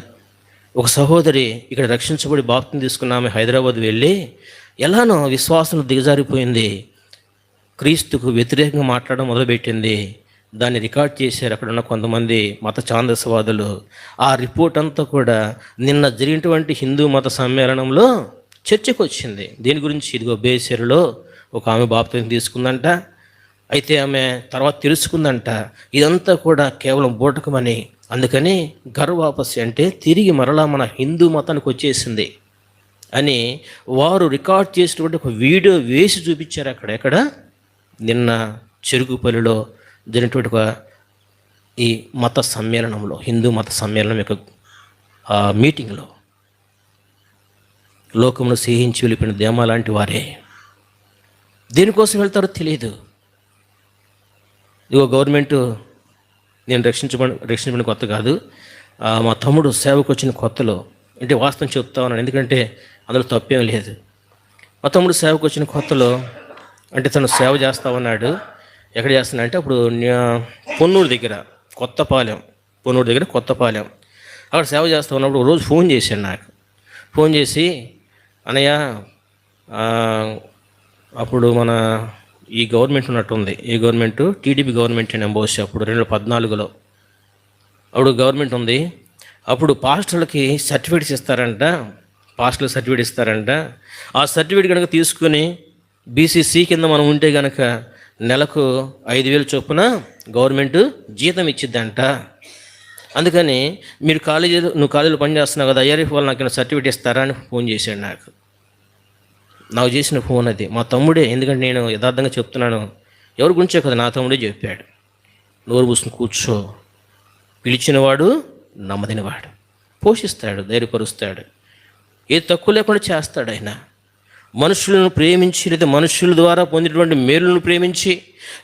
ఒక సహోదరి ఇక్కడ రక్షించబడి బాప్తిని తీసుకున్న ఆమె హైదరాబాద్ వెళ్ళి ఎలానో విశ్వాసం దిగజారిపోయింది, క్రీస్తుకు వ్యతిరేకంగా మాట్లాడడం మొదలుపెట్టింది. దాన్ని రికార్డ్ చేశారు అక్కడ ఉన్న కొంతమంది మత ఛాందసవాదులు. ఆ రిపోర్ట్ అంతా కూడా నిన్న జరిగినటువంటి హిందూ మత సమ్మేళనంలో చర్చకు వచ్చింది. దీని గురించి ఇదిగో బేసెరులో ఒక ఆమె బాప్తిని తీసుకుందంట. అయితే ఆమె తర్వాత తెలుసుకుందంట ఇదంతా కూడా కేవలం బూటకమని. అందుకని గర్వాపసి అంటే తిరిగి మరలా మన హిందూ మతానికి వచ్చేసింది అని వారు రికార్డ్ చేసినటువంటి ఒక వీడియో వేసి చూపించారు. ఎక్కడ నిన్న చెరుకుపల్లిలో జరిగినటువంటి ఒక ఈ మత సమ్మేళనంలో, హిందూ మత సమ్మేళనం యొక్క మీటింగ్లో లోకమును సేహించి వెళ్ళిపోయిన దేమా లాంటి వారే దేనికోసం వెళ్తారో తెలియదు. ఇదిగో గవర్నమెంట్, నేను రక్షించబడిన కొత్త కాదు, మా తమ్ముడు సేవకు వచ్చిన కొత్తలో, అంటే వాస్తవం చెప్తా ఉన్నాను ఎందుకంటే అందులో తప్పేం లేదు. మా తమ్ముడు సేవకు వచ్చిన కొత్తలో అంటే తను సేవ చేస్తా ఉన్నాడు. ఎక్కడ చేస్తున్నా అంటే అప్పుడు పొన్నూరు దగ్గర కొత్తపాలెం అక్కడ సేవ చేస్తూ ఉన్నప్పుడు రోజు ఫోన్ చేశాను నాకు. ఫోన్ చేసి, అన్నయ్య అప్పుడు మన ఈ గవర్నమెంట్ ఉన్నట్టుంది, ఈ గవర్నమెంట్ టీడీపీ గవర్నమెంట్ అని బహుశా అప్పుడు 2014లో అప్పుడు గవర్నమెంట్ ఉంది. అప్పుడు పాస్టర్లకి సర్టిఫికేట్స్ ఇస్తారంట, ఆ సర్టిఫికేట్ కనుక తీసుకుని బీసీసీ కింద మనం ఉంటే కనుక నెలకు 5,000 చొప్పున గవర్నమెంట్ జీతం ఇచ్చిద్దంట. అందుకని నువ్వు కాలేజీలో పనిచేస్తున్నావు కదా, ఐఆర్ఎఫ్ వాళ్ళు నాకు సర్టిఫికేట్ ఇస్తారా అని ఫోన్ చేశాడు నాకు చేసిన ఫోన్ అది మా తమ్ముడే. ఎందుకంటే నేను యథార్థంగా చెప్తున్నాను, ఎవరి గురించే కదా, నా తమ్ముడే చెప్పాడు. నోరు పూసుకుని కూర్చో, పిలిచినవాడు నమ్మదినవాడు, పోషిస్తాడు, ధైర్యపరుస్తాడు, ఏది తక్కువ లేకుండా చేస్తాడు. ఆయన మనుషులను ప్రేమించి, లేదా మనుషుల ద్వారా పొందినటువంటి మేలులను ప్రేమించి,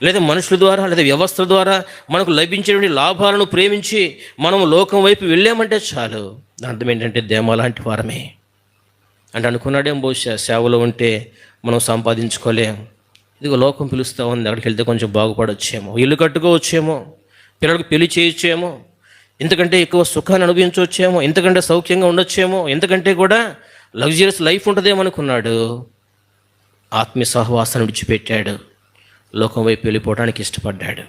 లేదా మనుషుల ద్వారా లేదా వ్యవస్థల ద్వారా మనకు లభించేటువంటి లాభాలను ప్రేమించి మనం లోకం వైపు వెళ్ళామంటే చాలు. అర్థం ఏంటంటే దేమా లాంటి వారమే అంటే అనుకున్నాడేం, బహుశా సేవలో ఉంటే మనం సంపాదించుకోలేం, ఇదిగో లోకం పిలుస్తూ ఉంది, అక్కడికి వెళ్తే కొంచెం బాగుపడొచ్చేమో, ఇల్లు కట్టుకోవచ్చేమో, పిల్లలకు పెళ్లి చేయొచ్చేమో, ఇంతకంటే ఎక్కువ సుఖాన్ని అనుభవించవచ్చేమో, ఇంతకంటే సౌఖ్యంగా ఉండొచ్చేమో, ఇంతకంటే కూడా లగ్జరియస్ లైఫ్ ఉంటుందేమో అనుకున్నాడు. ఆత్మీయ సహవాసాన్ని విడిచిపెట్టాడు, లోకం వైపు వెళ్ళిపోవడానికి ఇష్టపడ్డాడు.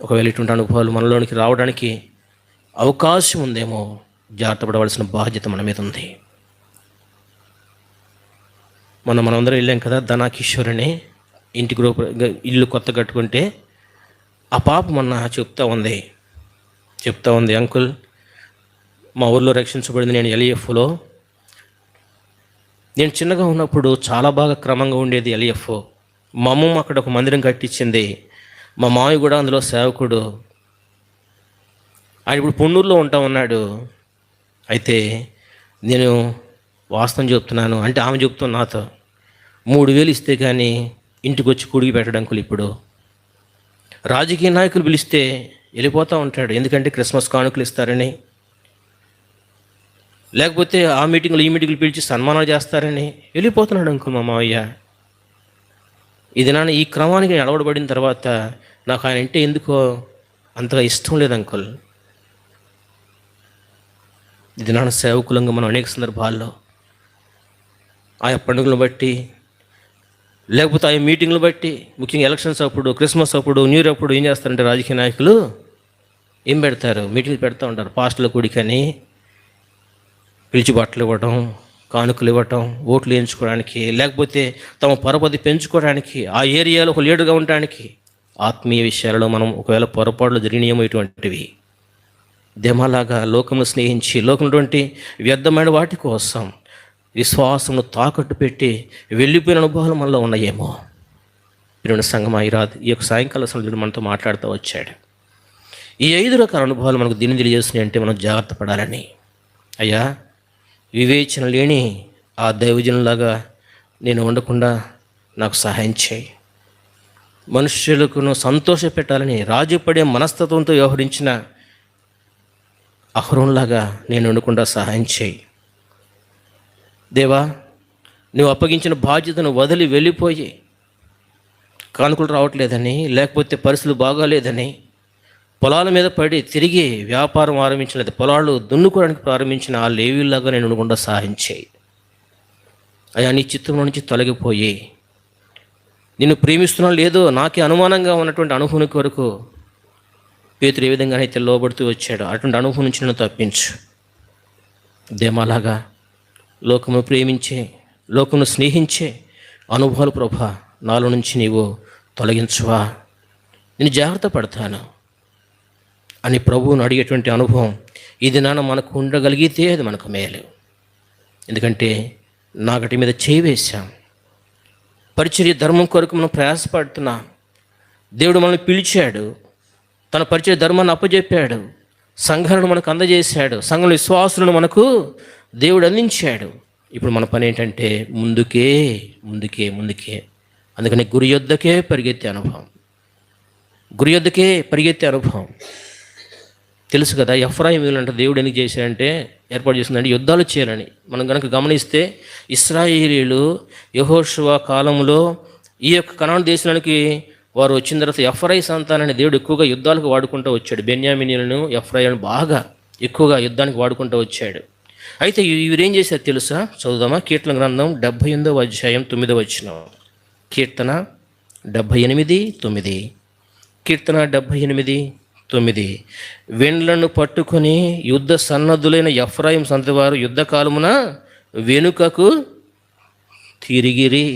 ఒకవేళ ఇటువంటి అనుభవాలు మనలోనికి రావడానికి అవకాశం ఉందేమో, జాగ్రత్త పడవలసిన బాధ్యత మన మీద ఉంది. మనందరం వెళ్ళాం కదా, ధనాకిషోర్ అని ఇంటికి ఇల్లు కొత్త కట్టుకుంటే ఆ పాప మొన్న చెప్తా ఉంది, అంకుల్ మా ఊర్లో రక్షించబడింది, నేను ఎల్ఈఎఫ్లో, నేను చిన్నగా ఉన్నప్పుడు చాలా బాగా క్రమంగా ఉండేది ఎల్ఈఎఫ్. మా అమ్మమ్మ అక్కడ ఒక మందిరం కట్టించింది, మా మామయ్య కూడా అందులో సేవకుడు. ఆయన ఇప్పుడు పొన్నూరులో ఉంటా ఉన్నాడు. అయితే నేను వాస్తవం చెప్తున్నాను అంటే ఆమె చెప్తున్నా నాతో 3,000 ఇస్తే కానీ ఇంటికి వచ్చి కుడికి పెట్టడం అంకుల్. ఇప్పుడు రాజకీయ నాయకులు పిలిస్తే వెళ్ళిపోతూ ఉంటాడు, ఎందుకంటే క్రిస్మస్ కానుకలు ఇస్తారని, లేకపోతే ఆ మీటింగ్లు ఈ మీటింగ్లు పిలిచి సన్మానాలు చేస్తారని వెళ్ళిపోతున్నాడు అంకుల్ మా మావయ్య. ఇది నాన్న ఈ క్రమానికి అలవాటుపడిన తర్వాత నాకు ఆయన అంటే ఎందుకో అంతగా ఇష్టం లేదు అంకుల్. ఇది నాన్న సేవకులంగా మనం అనేక సందర్భాల్లో ఆయా పండుగలను బట్టి, లేకపోతే ఆయా మీటింగ్లు బట్టి, ముఖ్యంగా ఎలక్షన్స్ అప్పుడు, క్రిస్మస్ అప్పుడు, న్యూ ఇయర్ అప్పుడు ఏం చేస్తారంటే రాజకీయ నాయకులు ఏం పెడతారు, మీటింగ్లు పెడతా ఉంటారు. పాస్టర్ల కూడికని పిలిచి బట్టలు ఇవ్వడం, కానుకలు ఇవ్వటం, ఓట్లు వేయించుకోవడానికి, లేకపోతే తమ పరపతి పెంచుకోవడానికి, ఆ ఏరియాలో ఒక లీడర్గా ఉండడానికి. ఆత్మీయ విషయాలలో మనం ఒకవేళ పొరపాట్లు జరిగినాయేమో ఇటువంటివి దెమలాగా లోకమును స్నేహించి లోకమైనటువంటి వ్యర్థమైన వాటి కోసం విశ్వాసమును తాకట్టు పెట్టి వెళ్ళిపోయిన అనుభవాలు మనలో ఉన్నాయేమో. పిల్లల సంఘం ఐరాద్ ఈ యొక్క సాయంకాల సమయంలో మనతో మాట్లాడుతూ వచ్చాడు. ఈ 5 రకాల అనుభవాలు మనకు దీన్ని తెలియజేస్తున్నాయి అంటే మనం జాగ్రత్త పడాలని. అయ్యా, వివేచన లేని ఆ దైవజనులాగా నేను ఉండకుండా నాకు సహాయం చేయి. మనుషులకు సంతోష పెట్టాలని రాజుపడే మనస్తత్వంతో వ్యవహరించిన అహరోన్లాగా నేను ఉండకుండా సహాయం చేయి. దేవా, నువ్వు అప్పగించిన బాధ్యతను వదిలి వెళ్ళిపోయి కానుకలు రావట్లేదని, లేకపోతే పరిస్థితులు బాగాలేదని పొలాల మీద పడి తిరిగి వ్యాపారం ఆరంభించిన, లేదా పొలాలు దున్నుకోవడానికి ప్రారంభించిన ఆ లేవీలాగా నేను ఉండకుండా సహాయం చేయి. అయ్యా, నీ చిత్తంలో నుంచి తొలగిపోయి నిన్ను ప్రేమిస్తున్నా లేదో నాకే అనుమానంగా ఉన్నటువంటి అనుభవం కొరకు పేతురు ఏ విధంగా అయితే లోబడుతూ వచ్చాడో అటువంటి అనుభవం నుంచి నన్ను తప్పించు. దేమాలాగా లోకమును ప్రేమించే, లోకమును స్నేహించే అనుభవాలు ప్రభా నాలో నుంచి నీవు తొలగించువా, నేను జాగ్రత్త పడతాను అని ప్రభువును అడిగేటువంటి అనుభవం ఇది నాన్న మనకు ఉండగలిగితే అది మనకు మేలు. ఎందుకంటే నాగటి మీద చేయి వేశాం, పరిచర్య ధర్మం కొరకు మనం ప్రయాసపడుతున్నాం. దేవుడు మనల్ని పిలిచాడు, తన పరిచర్య ధర్మాన్ని అప్పచెప్పాడు, సంఘాలను మనకు అందజేశాడు, సంఘంలో విశ్వాసులను మనకు దేవుడు అందించాడు. ఇప్పుడు మన పని ఏంటంటే ముందుకే ముందుకే ముందుకే. అందుకని గురి యొద్దకే పరిగెత్తే అనుభవం, గురి యొద్దకే పరిగెత్తే అనుభవం. తెలుసు కదా, ఎఫ్రాయిమీయులు అంటే దేవుడు ఎందుకు చేశాడంటే, ఏర్పాటు చేసిందంటే యుద్ధాలు చేయాలని. మనం కనుక గమనిస్తే ఇశ్రాయేలీయులు యెహోషువ కాలంలో ఈ యొక్క కనాను దేశానికి వారు వచ్చిన తర్వాత ఎఫ్రాయి సంతానాన్ని దేవుడు ఎక్కువగా యుద్ధాలకు వాడుకుంటూ వచ్చాడు. బెన్యామీనీయులను, ఎఫ్రాయిలను బాగా ఎక్కువగా యుద్ధానికి వాడుకుంటూ వచ్చాడు. అయితే వీరేం చేశారు తెలుసా? చదువుదామా? కీర్తన గ్రంథం 78వ అధ్యాయం 9వ వచనం. కీర్తన 78:9. కీర్తన 78:9. వెండ్లను పట్టుకొని యుద్ధ సన్నద్ధులైన ఎఫ్రాయిం సంతవారు యుద్ధ కాలమున వెనుకకు తిరిగిరి.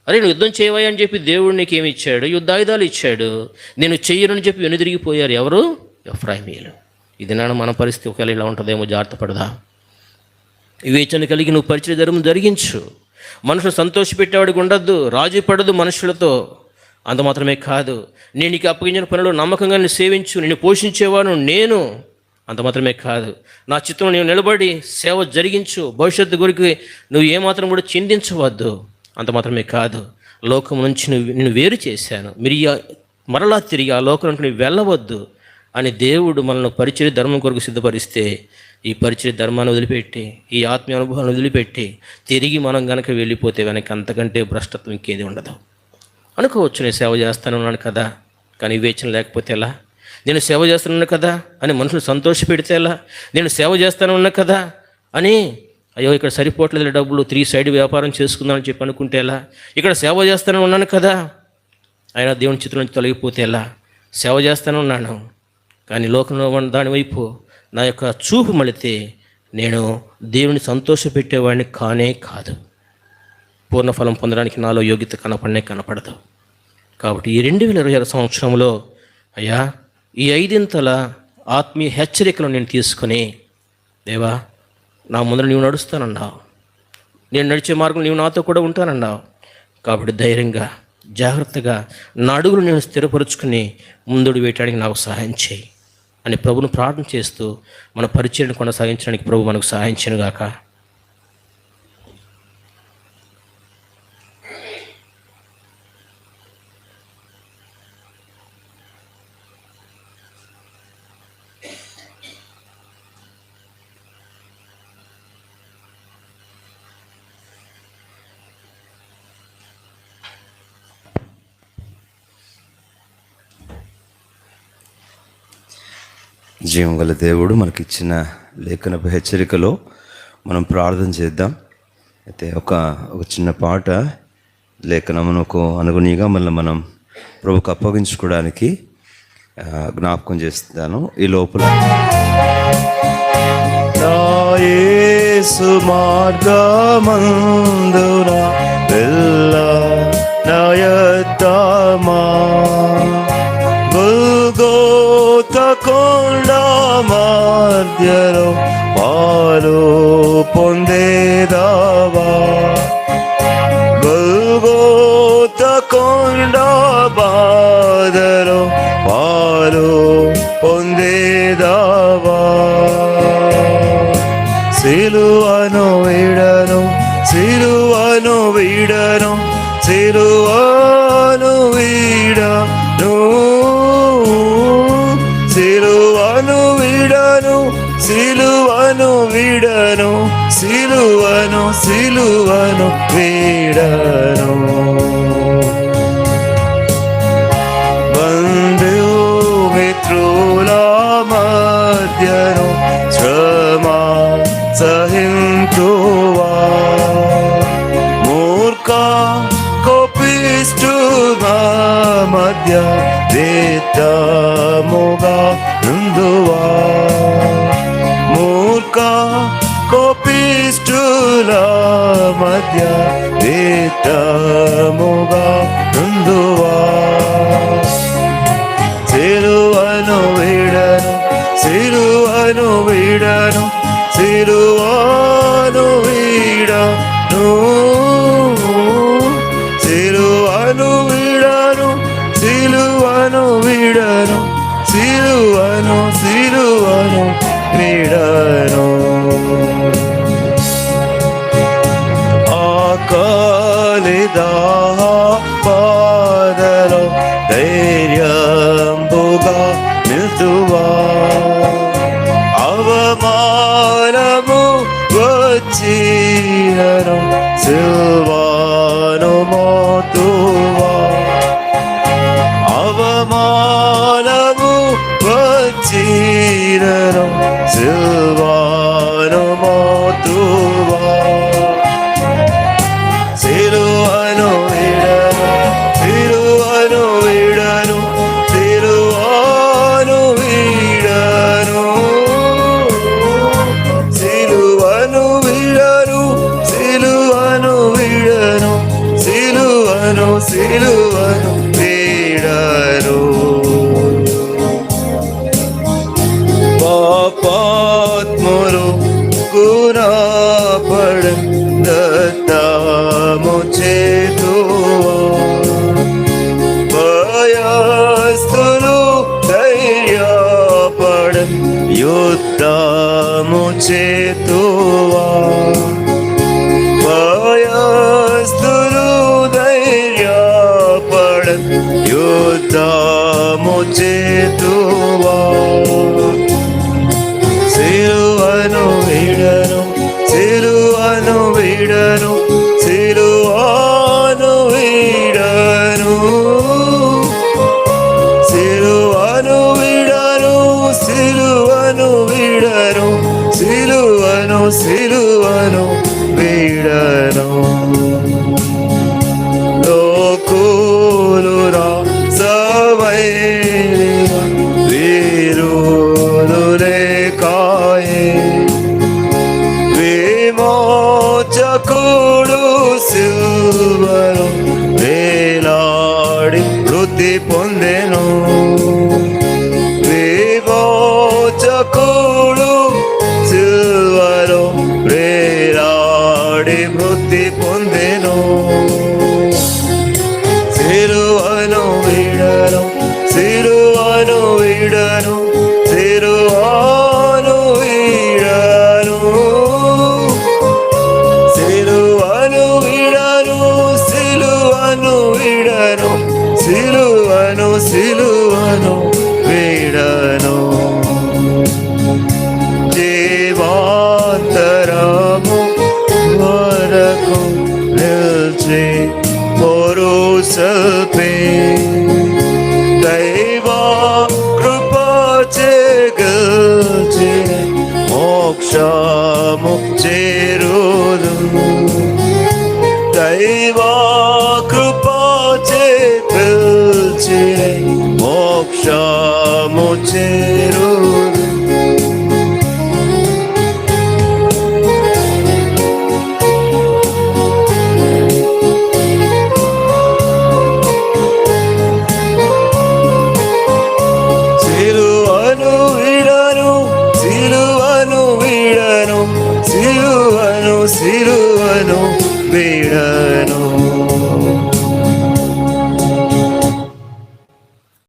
అరే, నువ్వు యుద్ధం చేయవా అని చెప్పి దేవుడు నీకేమి ఇచ్చాడు? యుద్ధాయుధాలు ఇచ్చాడు. నేను చెయ్యనని చెప్పి వెనుదిరిగిపోయారు. ఎవరు? ఎఫ్రాయిమీయులు. ఇది నాన్న మన పరిస్థితి ఒకవేళ ఇలా ఉంటుందేమో, జాగ్రత్త పడదా. వివేచన కలిగి నువ్వు పరిచయ ధర్మం జరిగించు. మనుషులు సంతోషపెట్టేవాడికి ఉండద్దు, రాజీ పడదు మనుషులతో. అంత మాత్రమే కాదు, నేను నీకు అప్పగించిన పనులు నమ్మకంగా నేను సేవించు, నేను పోషించేవాడు నేను. అంత మాత్రమే కాదు, నా చిత్తంలో నేను నిలబడి సేవ జరిగించు. భవిష్యత్తు గురికి నువ్వు ఏమాత్రం కూడా చింతించవద్దు. అంత మాత్రమే కాదు, లోకం నుంచి నేను వేరు చేశాను, మీరు మరలా తిరిగి ఆ లోకం నుంచి నువ్వు వెళ్ళవద్దు అని దేవుడు మనల్ని పరిచయ ధర్మం కొరకు సిద్ధపరిస్తే, ఈ పరిచయ ధర్మాన్ని వదిలిపెట్టి, ఈ ఆత్మీయ అనుభవాన్ని వదిలిపెట్టి తిరిగి మనం కనుక వెళ్ళిపోతే వెనక అంతకంటే భ్రష్టత్వం ఇంకేది ఉండదు. అనుకోవచ్చు, నేను సేవ చేస్తాను ఉన్నాను కదా, కానీ వివేచన లేకపోతే ఎలా? నేను సేవ చేస్తున్నాను కదా అని మనుషులు సంతోషపెడితే ఎలా? నేను సేవ చేస్తాను ఉన్నా కదా అని అయ్యో ఇక్కడ సరిపోవట్లేదు డబ్బులు, 3 సైడ్ వ్యాపారం చేసుకుందామని చెప్పి అనుకుంటే ఎలా? ఇక్కడ సేవ చేస్తాను ఉన్నాను కదా అయినా దేవుని చిత్రం నుంచి తొలగిపోతే ఎలా? సేవ చేస్తాను ఉన్నాను కానీ లోకంలో దాని వైపు నా యొక్క చూపు మళితే నేను దేవుని సంతోషపెట్టేవాడిని కానే కాదు. పూర్ణఫలం పొందడానికి నాలో యోగ్యత కనపడదు. కాబట్టి ఈ 2026 సంవత్సరంలో అయ్యా, ఈ 5 ఆత్మీయ హెచ్చరికలు నేను తీసుకొని, దేవా నా ముందర నీవు నడుస్తానన్నావు, నేను నడిచే మార్గం నీవు నాతో కూడా ఉంటానన్నావు. కాబట్టి ధైర్యంగా జాగ్రత్తగా నా అడుగులు నేను స్థిరపరుచుకుని ముందుడు వేయటానికి నాకు సహాయం చేయి అని ప్రభును ప్రార్థన చేస్తూ మన పరిచయను కొనసాగించడానికి ప్రభు మనకు సహాయం చేయనుగాక. జీవం గల దేవుడు మనకిచ్చిన లేఖనపు హెచ్చరికలో మనం ప్రార్థన చేద్దాం. అయితే ఒక చిన్న పాట లేఖనమునకు అనుగుణంగా మళ్ళీ మనం ప్రభుకు అప్పగించుకోవడానికి జ్ఞాపకం చేస్తాను. ఈ లోపల నా యేసు మార్గమందున వెళ్ళా నయతమా కొండ మధ్యలో పాలు పొందేదావా, గొల్గోత కొండ బాధలో పాలు పొందేదావా. సిలువను వీడను, సిలువను వీడను, సిలువను వీడను, సిలువను వీడను, సిలువను వీడను, సిలువను సిలువను వీడను. బంధుమిత్రుల మధ్యను శ్రమ సహించువా, మూర్ఖ కోపిష్ఠుల మధ్య వేతముగా నుందువా, మూర్ఖ కోపిష్ఠుల మధ్య వేతముగా నుందువా. సిలువను వీడను, సిలువను వీడను, సిలువను వీడను, సిలువను వీడను, సిలువను వీడను, సిలువను సిలువను వీడను. ఆకలి దాహ బాధలో ధైర్యంబుగా నిలుచువా, అవమానము వచ్చినను సిలువను మోతువా, అవమానము వచ్చినను సిలువను మోతువా. సిలువను వీడను, సిలువను వీడను, సిలువను వీడను, సిలువను వీడను, సిలువను వీడను, సిలువను సిలువను వీడను. పాపాత్ములు గుణపడ దత్తము చేతువా, భయస్థులు ధైర్యపడ యుద్ధము చేతువా, భయస్థులు ధైర్యపడ యుద్ధము చేతువా. సిలువను వీడను, సిలువను వీడను, సిలువను వీడను, సిలువను వీడను, సిలువను వీడను, సిలువను సిలువను వీడను. లోకులు రాసవైన వీరులు లేకాయే, విమోచకుడు సిలువను వేలాడి మృతి పొందెను, విమోచకుడు సిలువను వేలాడి మృతి పొందెను. విడను, సిలువను సిలువను విడను. జీవాంతరము వరకు నిల్చి పొరుసల్పే దైవా కృపచే గెల్చి మోక్షము చేరుదు. దైవా కృపచే గెల్చి మోక్షము చేరుదు.